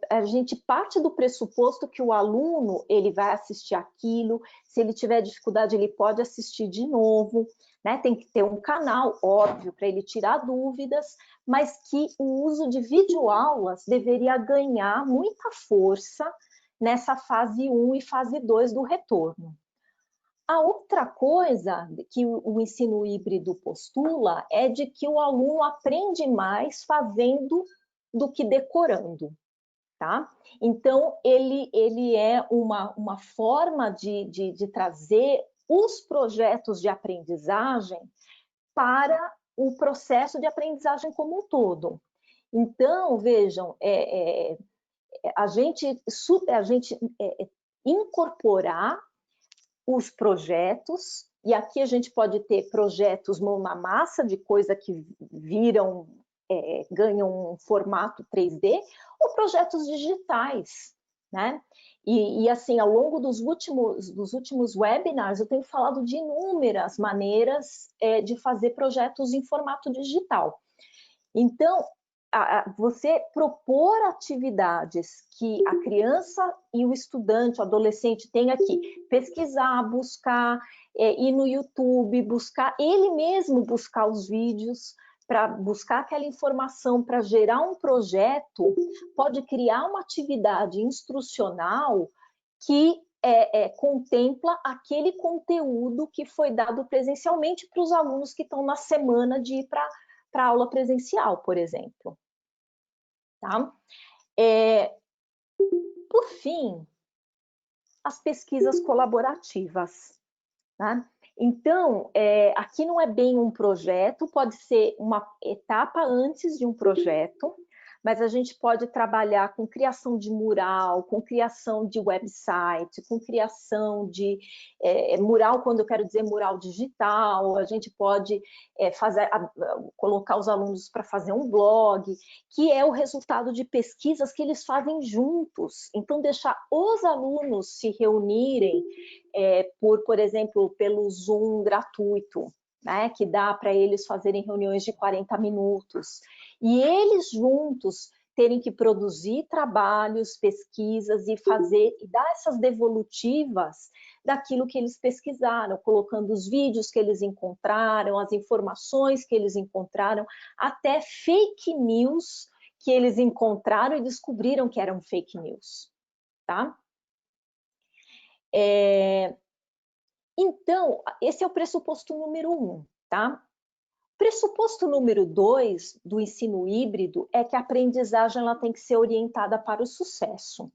a gente parte do pressuposto que o aluno ele vai assistir aquilo, se ele tiver dificuldade, ele pode assistir de novo, né? Tem que ter um canal, óbvio, para ele tirar dúvidas, mas que o uso de videoaulas deveria ganhar muita força nessa fase 1 e fase 2 do retorno. A outra coisa que o ensino híbrido postula é de que o aluno aprende mais fazendo do que decorando, tá? Então, ele é uma forma de trazer os projetos de aprendizagem para o processo de aprendizagem como um todo. Então, vejam, a gente incorporar os projetos, e aqui a gente pode ter projetos mão na massa, de coisa que viram, ganham um formato 3D, ou projetos digitais, né? E assim, ao longo dos últimos webinars, eu tenho falado de inúmeras maneiras de fazer projetos em formato digital. Então, você propor atividades que a criança e o estudante, o adolescente tem aqui, pesquisar, buscar, ir no YouTube, buscar, ele mesmo buscar os vídeos, para buscar aquela informação, para gerar um projeto, pode criar uma atividade instrucional que contempla aquele conteúdo que foi dado presencialmente para os alunos que estão na semana de ir para a aula presencial, por exemplo. Tá? Por fim, as pesquisas colaborativas. Tá? Então, aqui não é bem um projeto, pode ser uma etapa antes de um projeto, mas a gente pode trabalhar com criação de mural, com criação de website, com criação de mural, quando eu quero dizer mural digital, a gente pode colocar os alunos para fazer um blog, que é o resultado de pesquisas que eles fazem juntos. Então, deixar os alunos se reunirem por exemplo, pelo Zoom gratuito, né, que dá para eles fazerem reuniões de 40 minutos. E eles juntos terem que produzir trabalhos, pesquisas e dar essas devolutivas daquilo que eles pesquisaram, colocando os vídeos que eles encontraram, as informações que eles encontraram, até fake news que eles encontraram e descobriram que eram fake news, tá? Então, esse é o pressuposto número 1, tá? Pressuposto número 2 do ensino híbrido é que a aprendizagem ela tem que ser orientada para o sucesso.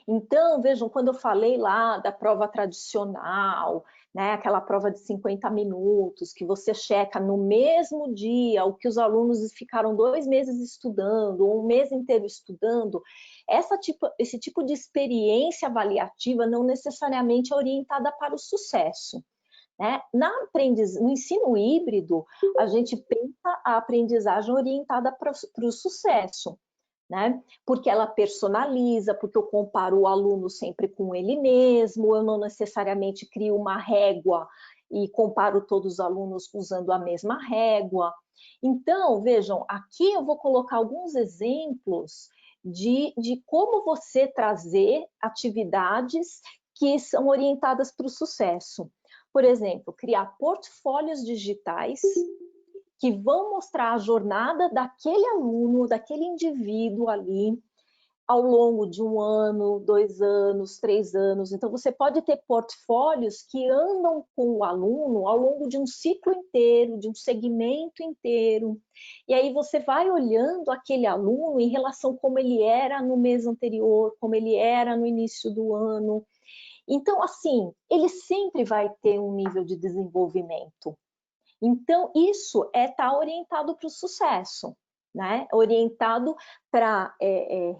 Então, vejam, quando eu falei lá da prova tradicional, né, aquela prova de 50 minutos, que você checa no mesmo dia o que os alunos ficaram 2 meses estudando, ou um mês inteiro estudando, esse tipo de experiência avaliativa não necessariamente é orientada para o sucesso. Né? No ensino híbrido, a gente pensa a aprendizagem orientada para o sucesso. Né? Porque ela personaliza, porque eu comparo o aluno sempre com ele mesmo, eu não necessariamente crio uma régua e comparo todos os alunos usando a mesma régua. Então, vejam, aqui eu vou colocar alguns exemplos de como você trazer atividades que são orientadas para o sucesso. Por exemplo, criar portfólios digitais que vão mostrar a jornada daquele aluno, daquele indivíduo ali, ao longo de 1 ano, 2 anos, 3 anos. Então, você pode ter portfólios que andam com o aluno ao longo de um ciclo inteiro, de um segmento inteiro. E aí você vai olhando aquele aluno em relação como ele era no mês anterior, como ele era no início do ano. Então, assim, ele sempre vai ter um nível de desenvolvimento. Então, isso está orientado para o sucesso, né? Orientado para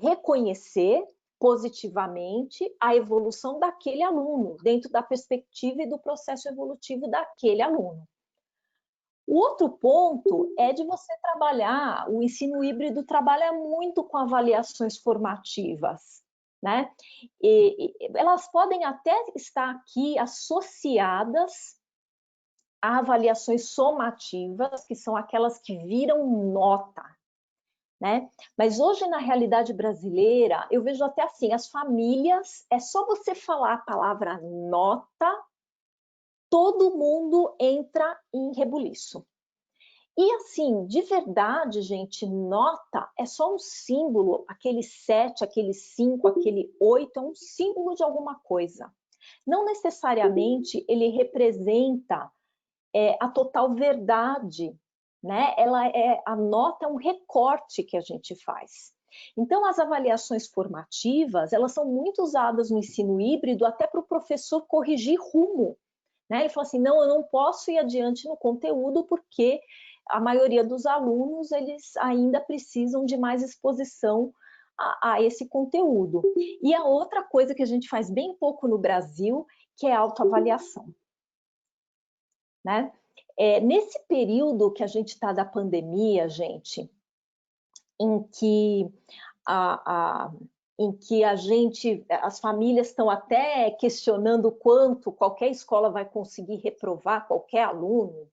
reconhecer positivamente a evolução daquele aluno, dentro da perspectiva e do processo evolutivo daquele aluno. O outro ponto é de você trabalhar, o ensino híbrido trabalha muito com avaliações formativas, né? E elas podem até estar aqui associadas a avaliações somativas, que são aquelas que viram nota, né? Mas hoje, na realidade brasileira, eu vejo até assim, as famílias, é só você falar a palavra nota, todo mundo entra em rebuliço. E assim, de verdade, gente, nota é só um símbolo, aquele 7, aquele 5, aquele 8, é um símbolo de alguma coisa. Não necessariamente ele representa a total verdade, né? A nota é um recorte que a gente faz. Então, as avaliações formativas, elas são muito usadas no ensino híbrido até para o professor corrigir rumo, né? Ele fala assim, não, eu não posso ir adiante no conteúdo porque a maioria dos alunos, eles ainda precisam de mais exposição a esse conteúdo. E a outra coisa que a gente faz bem pouco no Brasil, que é a autoavaliação. Né? Nesse período que a gente está da pandemia, gente, em que as famílias estão até questionando quanto qualquer escola vai conseguir reprovar qualquer aluno,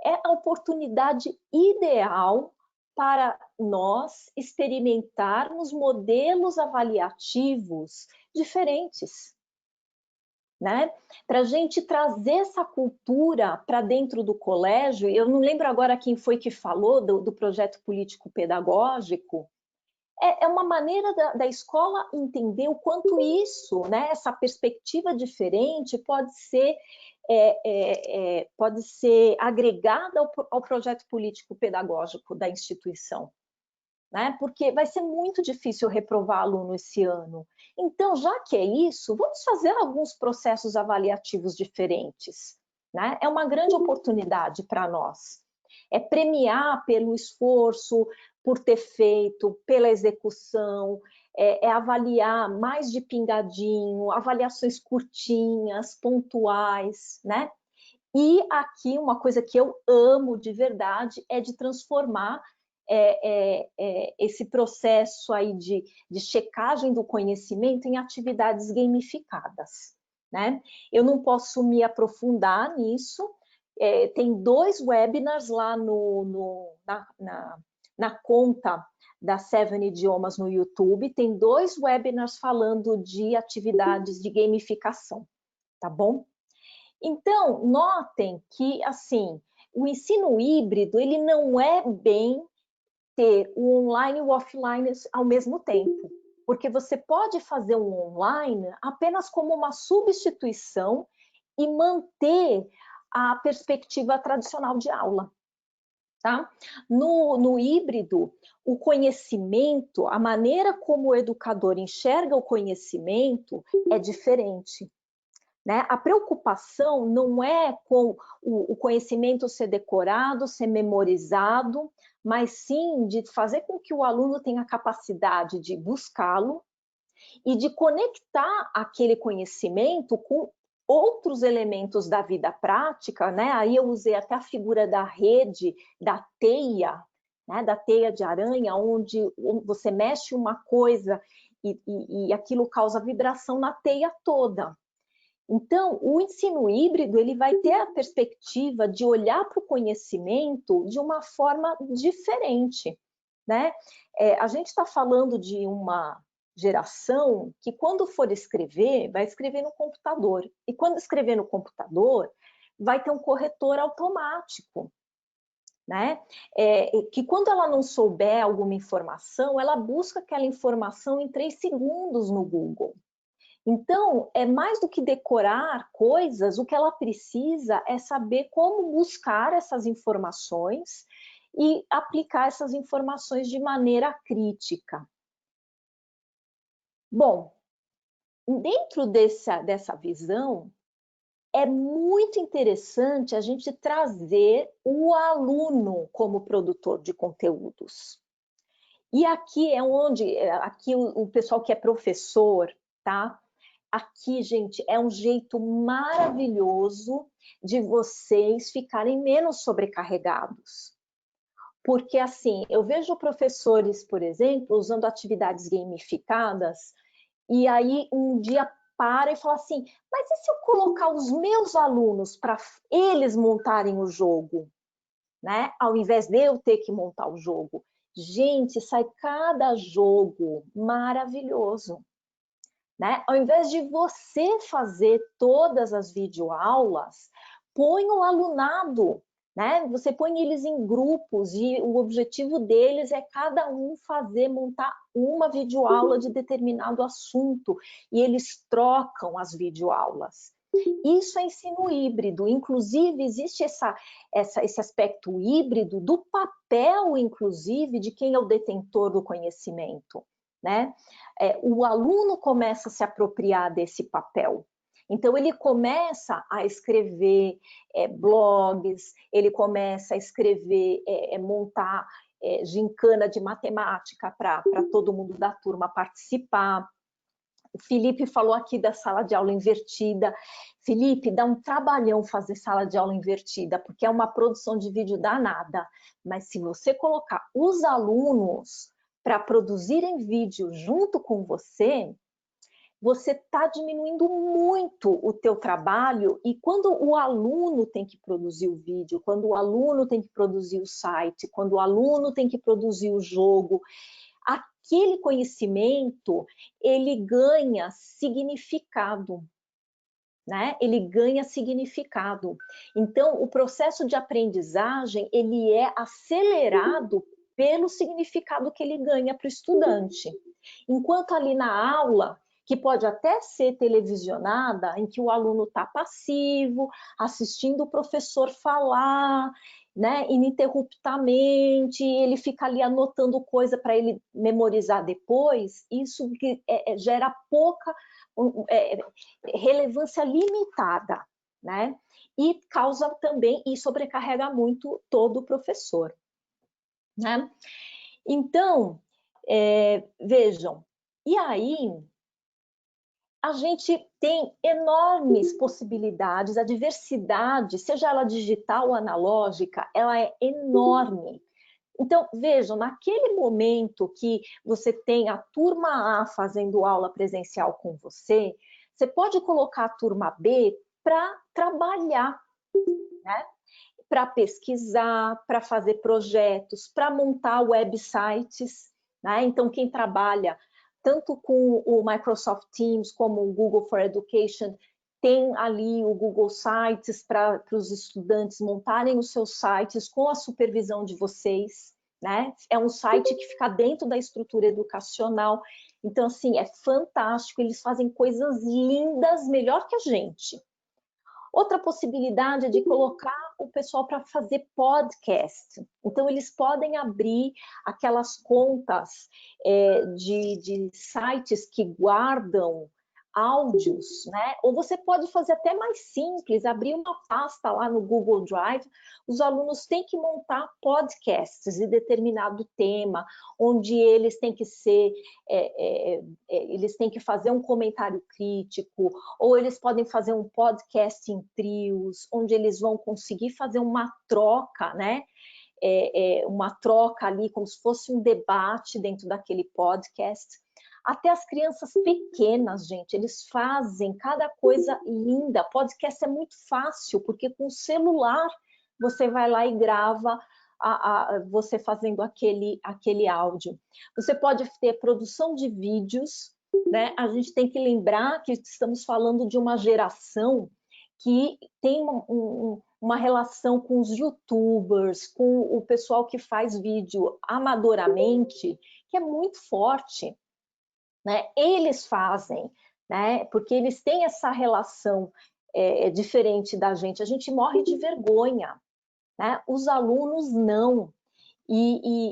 é a oportunidade ideal para nós experimentarmos modelos avaliativos diferentes. né? Para a gente trazer essa cultura para dentro do colégio. Eu não lembro agora quem foi que falou do projeto político-pedagógico. É uma maneira da escola entender o quanto isso, né, essa perspectiva diferente pode ser agregada ao projeto político-pedagógico da instituição, né? Porque vai ser muito difícil reprovar aluno esse ano. Então, já que é isso, vamos fazer alguns processos avaliativos diferentes, né? É uma grande oportunidade para nós. É premiar pelo esforço, por ter feito, pela execução, é avaliar mais de pingadinho, avaliações curtinhas, pontuais, né? E aqui uma coisa que eu amo de verdade é de transformar esse processo aí de checagem do conhecimento em atividades gamificadas, né? Eu não posso me aprofundar nisso, tem 2 webinars lá na conta da 7 Idiomas no YouTube, tem 2 webinars falando de atividades de gamificação, tá bom? Então, notem que, assim, o ensino híbrido, ele não é bem ter o online e o offline ao mesmo tempo, porque você pode fazer um online apenas como uma substituição e manter a perspectiva tradicional de aula. Tá? No híbrido, o conhecimento, a maneira como o educador enxerga o conhecimento é diferente. Né? A preocupação não é com o conhecimento ser decorado, ser memorizado, mas sim de fazer com que o aluno tenha a capacidade de buscá-lo e de conectar aquele conhecimento com outros elementos da vida prática, né? Aí eu usei até a figura da rede, da teia, né? Da teia de aranha, onde você mexe uma coisa e aquilo causa vibração na teia toda. Então, o ensino híbrido, ele vai ter a perspectiva de olhar para o conhecimento de uma forma diferente, né? A gente está falando de uma geração que, quando for escrever, vai escrever no computador. E quando escrever no computador, vai ter um corretor automático, né? Que quando ela não souber alguma informação, ela busca aquela informação em 3 segundos no Google. Então, é mais do que decorar coisas, o que ela precisa é saber como buscar essas informações e aplicar essas informações de maneira crítica. Bom, dentro dessa visão, é muito interessante a gente trazer o aluno como produtor de conteúdos. E aqui é onde, aqui o pessoal que é professor, tá? Aqui, gente, é um jeito maravilhoso de vocês ficarem menos sobrecarregados. Porque, assim, eu vejo professores, por exemplo, usando atividades gamificadas, e aí um dia para e fala assim, mas e se eu colocar os meus alunos para eles montarem o jogo, né? Ao invés de eu ter que montar o jogo. Gente, sai cada jogo maravilhoso. Né? Ao invés de você fazer todas as videoaulas, põe o alunado, né? Você põe eles em grupos e o objetivo deles é cada um montar uma videoaula de determinado assunto e eles trocam as videoaulas. Isso é ensino híbrido, inclusive existe esse aspecto híbrido do papel, inclusive, de quem é o detentor do conhecimento. Né? O aluno começa a se apropriar desse papel. Então, ele começa a escrever blogs, ele começa a escrever, montar gincana de matemática para todo mundo da turma participar. O Felipe falou aqui da sala de aula invertida. Felipe, dá um trabalhão fazer sala de aula invertida, porque é uma produção de vídeo danada. Mas se você colocar os alunos para produzirem vídeo junto com você, você está diminuindo muito o teu trabalho e quando o aluno tem que produzir o vídeo, quando o aluno tem que produzir o site, quando o aluno tem que produzir o jogo, aquele conhecimento, ele ganha significado, né? Ele ganha significado. Então, o processo de aprendizagem, ele é acelerado pelo significado que ele ganha para o estudante. Enquanto ali na aula, que pode até ser televisionada, em que o aluno está passivo, assistindo o professor falar, né, ininterruptamente, ele fica ali anotando coisa para ele memorizar depois, isso gera pouca relevância limitada, né? E causa também, e sobrecarrega muito todo o professor, né? Então, vejam, e aí a gente tem enormes possibilidades, a diversidade, seja ela digital ou analógica, ela é enorme. Então, vejam, naquele momento que você tem a turma A fazendo aula presencial com você, você pode colocar a turma B para trabalhar, né? Para pesquisar, para fazer projetos, para montar websites, né? Então, quem trabalha tanto com o Microsoft Teams como o Google for Education, tem ali o Google Sites para os estudantes montarem os seus sites com a supervisão de vocês, né? É um site que fica dentro da estrutura educacional. Então, assim, é fantástico, eles fazem coisas lindas, melhor que a gente. Outra possibilidade é de colocar o pessoal para fazer podcast. Então, eles podem abrir aquelas contas de sites que guardam áudios, né? Ou você pode fazer até mais simples, abrir uma pasta lá no Google Drive. Os alunos têm que montar podcasts de determinado tema, onde eles têm que ser, eles têm que fazer um comentário crítico, ou eles podem fazer um podcast em trios, onde eles vão conseguir fazer uma troca, né? Uma troca ali, como se fosse um debate dentro daquele podcast. Até as crianças pequenas, gente, eles fazem cada coisa linda. Podcast é muito fácil, porque com o celular você vai lá e grava você fazendo aquele áudio. Você pode ter produção de vídeos, né? A gente tem que lembrar que estamos falando de uma geração que tem uma relação com os youtubers, com o pessoal que faz vídeo amadoramente, que é muito forte, né? Eles fazem, né? Porque eles têm essa relação diferente da gente. A gente morre de vergonha, né? Os alunos não.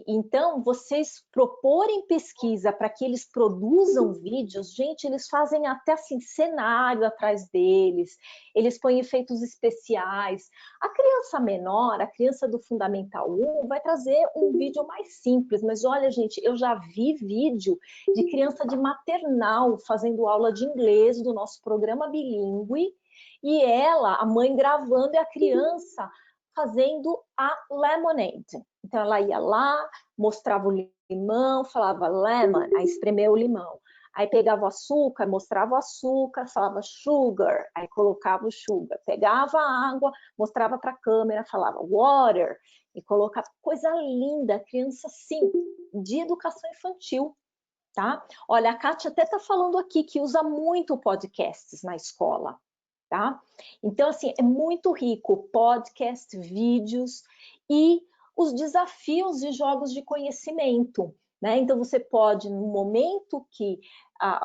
Então, vocês proporem pesquisa para que eles produzam vídeos, gente, eles fazem até assim, cenário atrás deles, eles põem efeitos especiais. A criança menor, a criança do Fundamental 1, vai trazer um vídeo mais simples, mas olha, gente, eu já vi vídeo de criança de maternal fazendo aula de inglês do nosso programa bilíngue, e ela, a mãe gravando e a criança fazendo a lemonade. Então, ela ia lá, mostrava o limão, falava lemon, aí espremeu o limão. Aí pegava o açúcar, mostrava o açúcar, falava sugar, aí colocava o sugar. Pegava a água, mostrava para a câmera, falava water, e colocava. Coisa linda, criança, sim, de educação infantil, tá? Olha, a Kátia até está falando aqui que usa muito podcasts na escola. Tá? Então, assim, é muito rico, podcast, vídeos e os desafios de jogos de conhecimento, né? Então, você pode, no momento que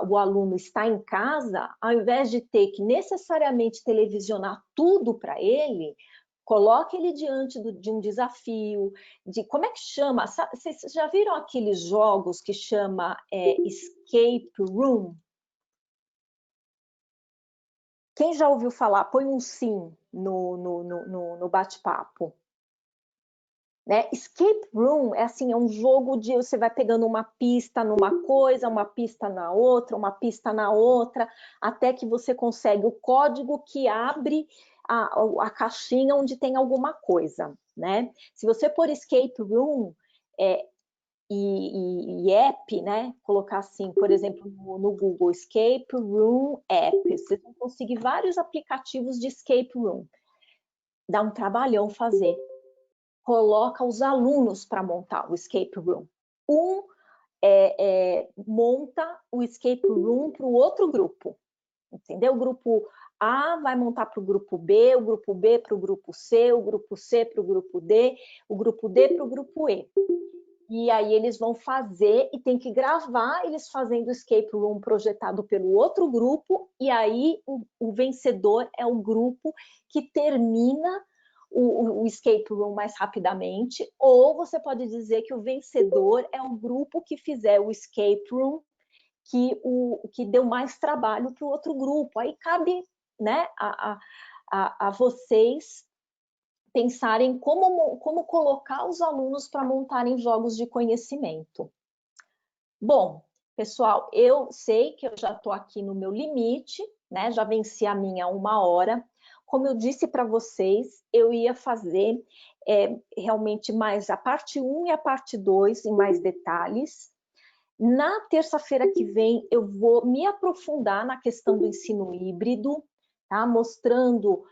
o aluno está em casa, ao invés de ter que necessariamente televisionar tudo para ele, coloque ele diante de um desafio, de como é que chama? Vocês já viram aqueles jogos que chama Escape Room? Quem já ouviu falar, põe um sim no bate-papo. Né? Escape Room é assim, é um jogo de você vai pegando uma pista numa coisa, uma pista na outra, uma pista na outra, até que você consegue o código que abre a caixinha onde tem alguma coisa. Né? Se você pôr Escape Room e app, né? Colocar assim, por exemplo, no Google, Escape Room App. Vocês vão conseguir vários aplicativos de Escape Room. Dá um trabalhão fazer. Coloca os alunos para montar o Escape Room. Monta o Escape Room para o outro grupo. Entendeu? O grupo A vai montar para o grupo B, o grupo B para o grupo C, o grupo C para o grupo D, o grupo D para o grupo E. E aí eles vão fazer e tem que gravar eles fazendo o escape room projetado pelo outro grupo, e aí o vencedor é o grupo que termina o escape room mais rapidamente, ou você pode dizer que o vencedor é o grupo que fizer o escape room que deu mais trabalho para o outro grupo. Aí cabe, né, a vocês pensarem como colocar os alunos para montarem jogos de conhecimento. Bom, pessoal, eu sei que eu já estou aqui no meu limite, né? Já venci a minha 1 hora. Como eu disse para vocês, eu ia fazer realmente mais a parte 1 e a parte 2 em mais detalhes. Na terça-feira que vem, eu vou me aprofundar na questão do ensino híbrido, tá? Mostrando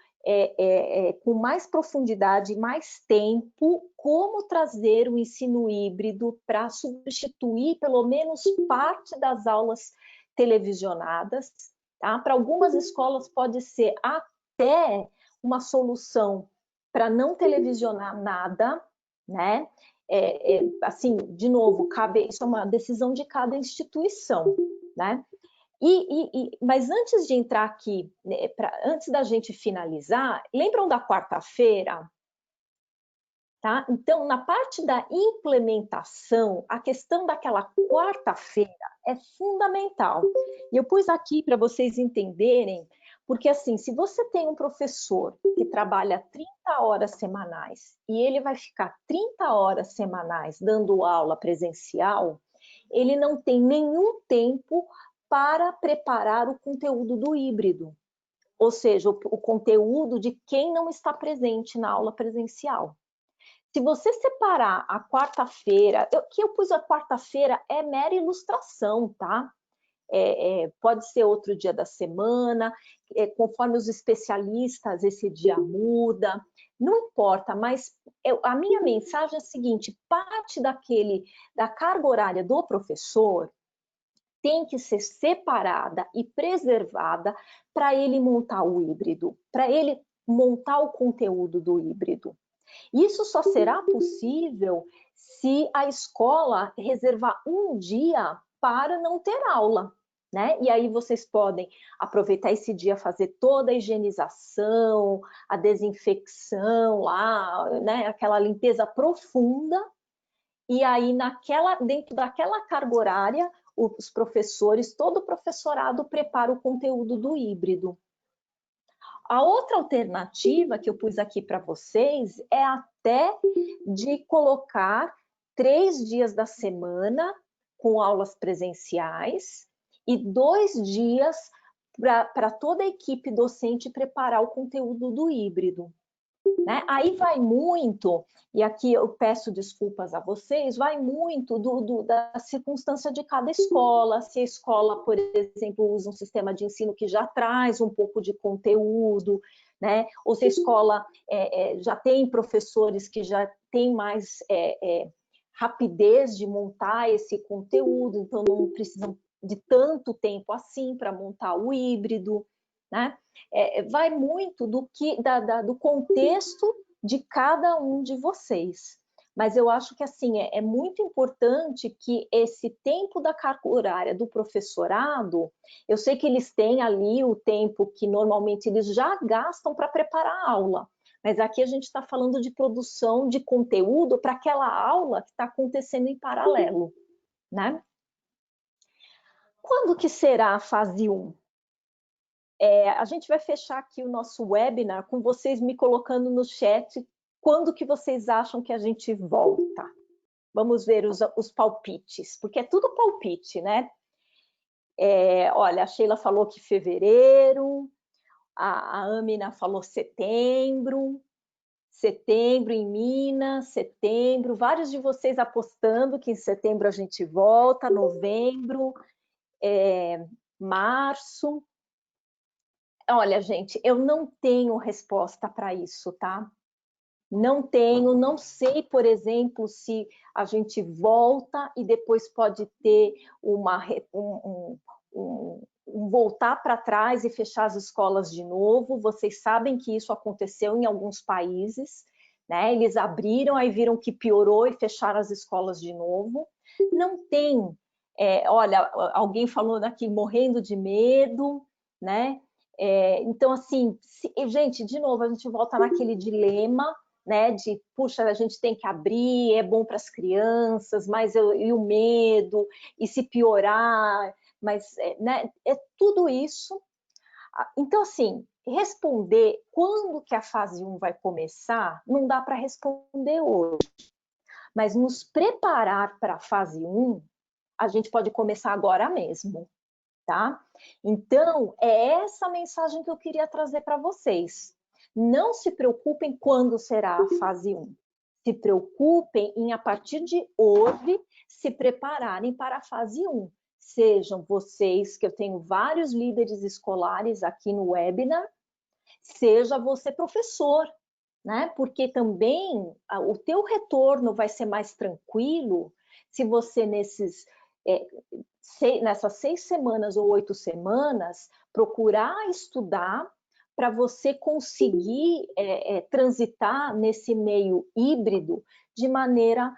com mais profundidade, mais tempo, como trazer o ensino híbrido para substituir pelo menos parte das aulas televisionadas. Tá? Para algumas escolas pode ser até uma solução para não televisionar nada, né? Assim, de novo, isso é uma decisão de cada instituição, né? Mas antes de entrar aqui, né, antes da gente finalizar, lembram da quarta-feira? Tá? Então, na parte da implementação, a questão daquela quarta-feira é fundamental. E eu pus aqui para vocês entenderem, porque assim, se você tem um professor que trabalha 30 horas semanais e ele vai ficar 30 horas semanais dando aula presencial, ele não tem nenhum tempo para preparar o conteúdo do híbrido, ou seja, o conteúdo de quem não está presente na aula presencial. Se você separar a quarta-feira, que eu pus a quarta-feira é mera ilustração, tá? Pode ser outro dia da semana, conforme os especialistas, esse dia muda, não importa, mas a minha mensagem é a seguinte: parte da carga horária do professor tem que ser separada e preservada para ele montar o híbrido, para ele montar o conteúdo do híbrido. Isso só será possível se a escola reservar um dia para não ter aula, né? E aí vocês podem aproveitar esse dia, fazer toda a higienização, a desinfecção lá, né? Aquela limpeza profunda. E aí, dentro daquela carga horária, os professores, todo o professorado prepara o conteúdo do híbrido. A outra alternativa que eu pus aqui para vocês é até de colocar 3 dias da semana com aulas presenciais e 2 dias para toda a equipe docente preparar o conteúdo do híbrido. Né? Aí vai muito, e aqui eu peço desculpas a vocês, vai muito da circunstância de cada escola. Se a escola, por exemplo, usa um sistema de ensino que já traz um pouco de conteúdo, né? Ou se a escola já tem professores que já têm mais rapidez de montar esse conteúdo, então não precisam de tanto tempo assim para montar o híbrido. Né? Vai muito do contexto de cada um de vocês. Mas eu acho que assim é muito importante que esse tempo da carga horária do professorado, eu sei que eles têm ali o tempo que normalmente eles já gastam para preparar a aula, mas aqui a gente está falando de produção de conteúdo para aquela aula que está acontecendo em paralelo. Né? Quando que será a fase 1? A gente vai fechar aqui o nosso webinar com vocês me colocando no chat quando que vocês acham que a gente volta. Vamos ver os palpites, porque é tudo palpite, né? Olha, a Sheila falou que fevereiro, a Amina falou setembro em Minas, setembro, vários de vocês apostando que em setembro a gente volta, novembro, março. Olha, gente, eu não tenho resposta para isso, tá? Não tenho, não sei, por exemplo, se a gente volta e depois pode ter voltar para trás e fechar as escolas de novo. Vocês sabem que isso aconteceu em alguns países, né? Eles abriram, aí viram que piorou e fecharam as escolas de novo. Não tem, olha, alguém falou aqui morrendo de medo, né? Então, assim, gente, de novo, a gente volta naquele dilema, né, de, puxa, a gente tem que abrir, é bom para as crianças, mas e o medo, e se piorar, mas, né, é tudo isso. Então, assim, responder quando que a fase 1 vai começar, não dá para responder hoje, mas nos preparar para a fase 1, a gente pode começar agora mesmo, tá? Então, é essa mensagem que eu queria trazer para vocês. Não se preocupem quando será a fase 1. Se preocupem em, a partir de hoje, se prepararem para a fase 1. Sejam vocês, que eu tenho vários líderes escolares aqui no webinar, seja você professor, né? Porque também o teu retorno vai ser mais tranquilo se você nessas 6 semanas ou 8 semanas procurar estudar para você conseguir transitar nesse meio híbrido de maneira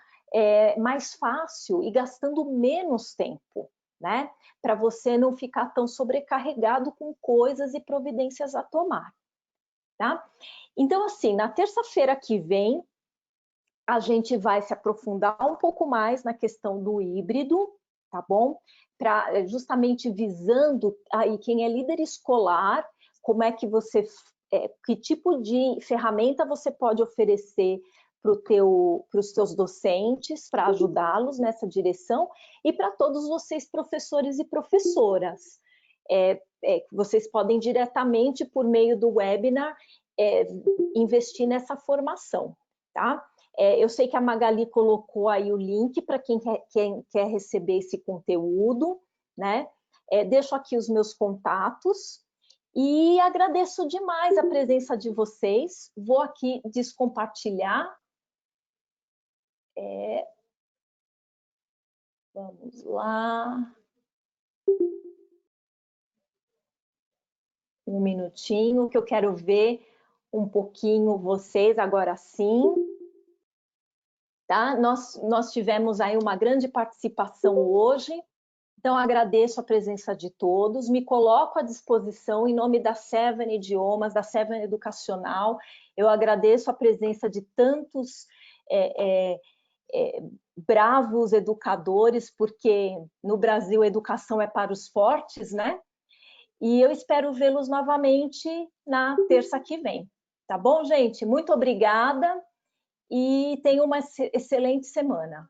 mais fácil e gastando menos tempo, né? Para você não ficar tão sobrecarregado com coisas e providências a tomar, tá? Então, assim, na terça-feira que vem, a gente vai se aprofundar um pouco mais na questão do híbrido, tá bom? Justamente visando aí quem é líder escolar, como é que você, que tipo de ferramenta você pode oferecer para os teus docentes, para ajudá-los nessa direção, e para todos vocês, professores e professoras. Vocês podem diretamente, por meio do webinar, investir nessa formação, tá? Eu sei que a Magali colocou aí o link para quem quer receber esse conteúdo, né? Deixo aqui os meus contatos e agradeço demais a presença de vocês. Vou aqui descompartilhar. Vamos lá. Um minutinho, que eu quero ver um pouquinho vocês agora sim. Tá? Nós tivemos aí uma grande participação hoje, então agradeço a presença de todos, me coloco à disposição em nome da Seven Idiomas, da Seven Educacional. Eu agradeço a presença de tantos bravos educadores, porque no Brasil a educação é para os fortes, né? E eu espero vê-los novamente na terça que vem. Tá bom, gente? Muito obrigada e tenham uma excelente semana.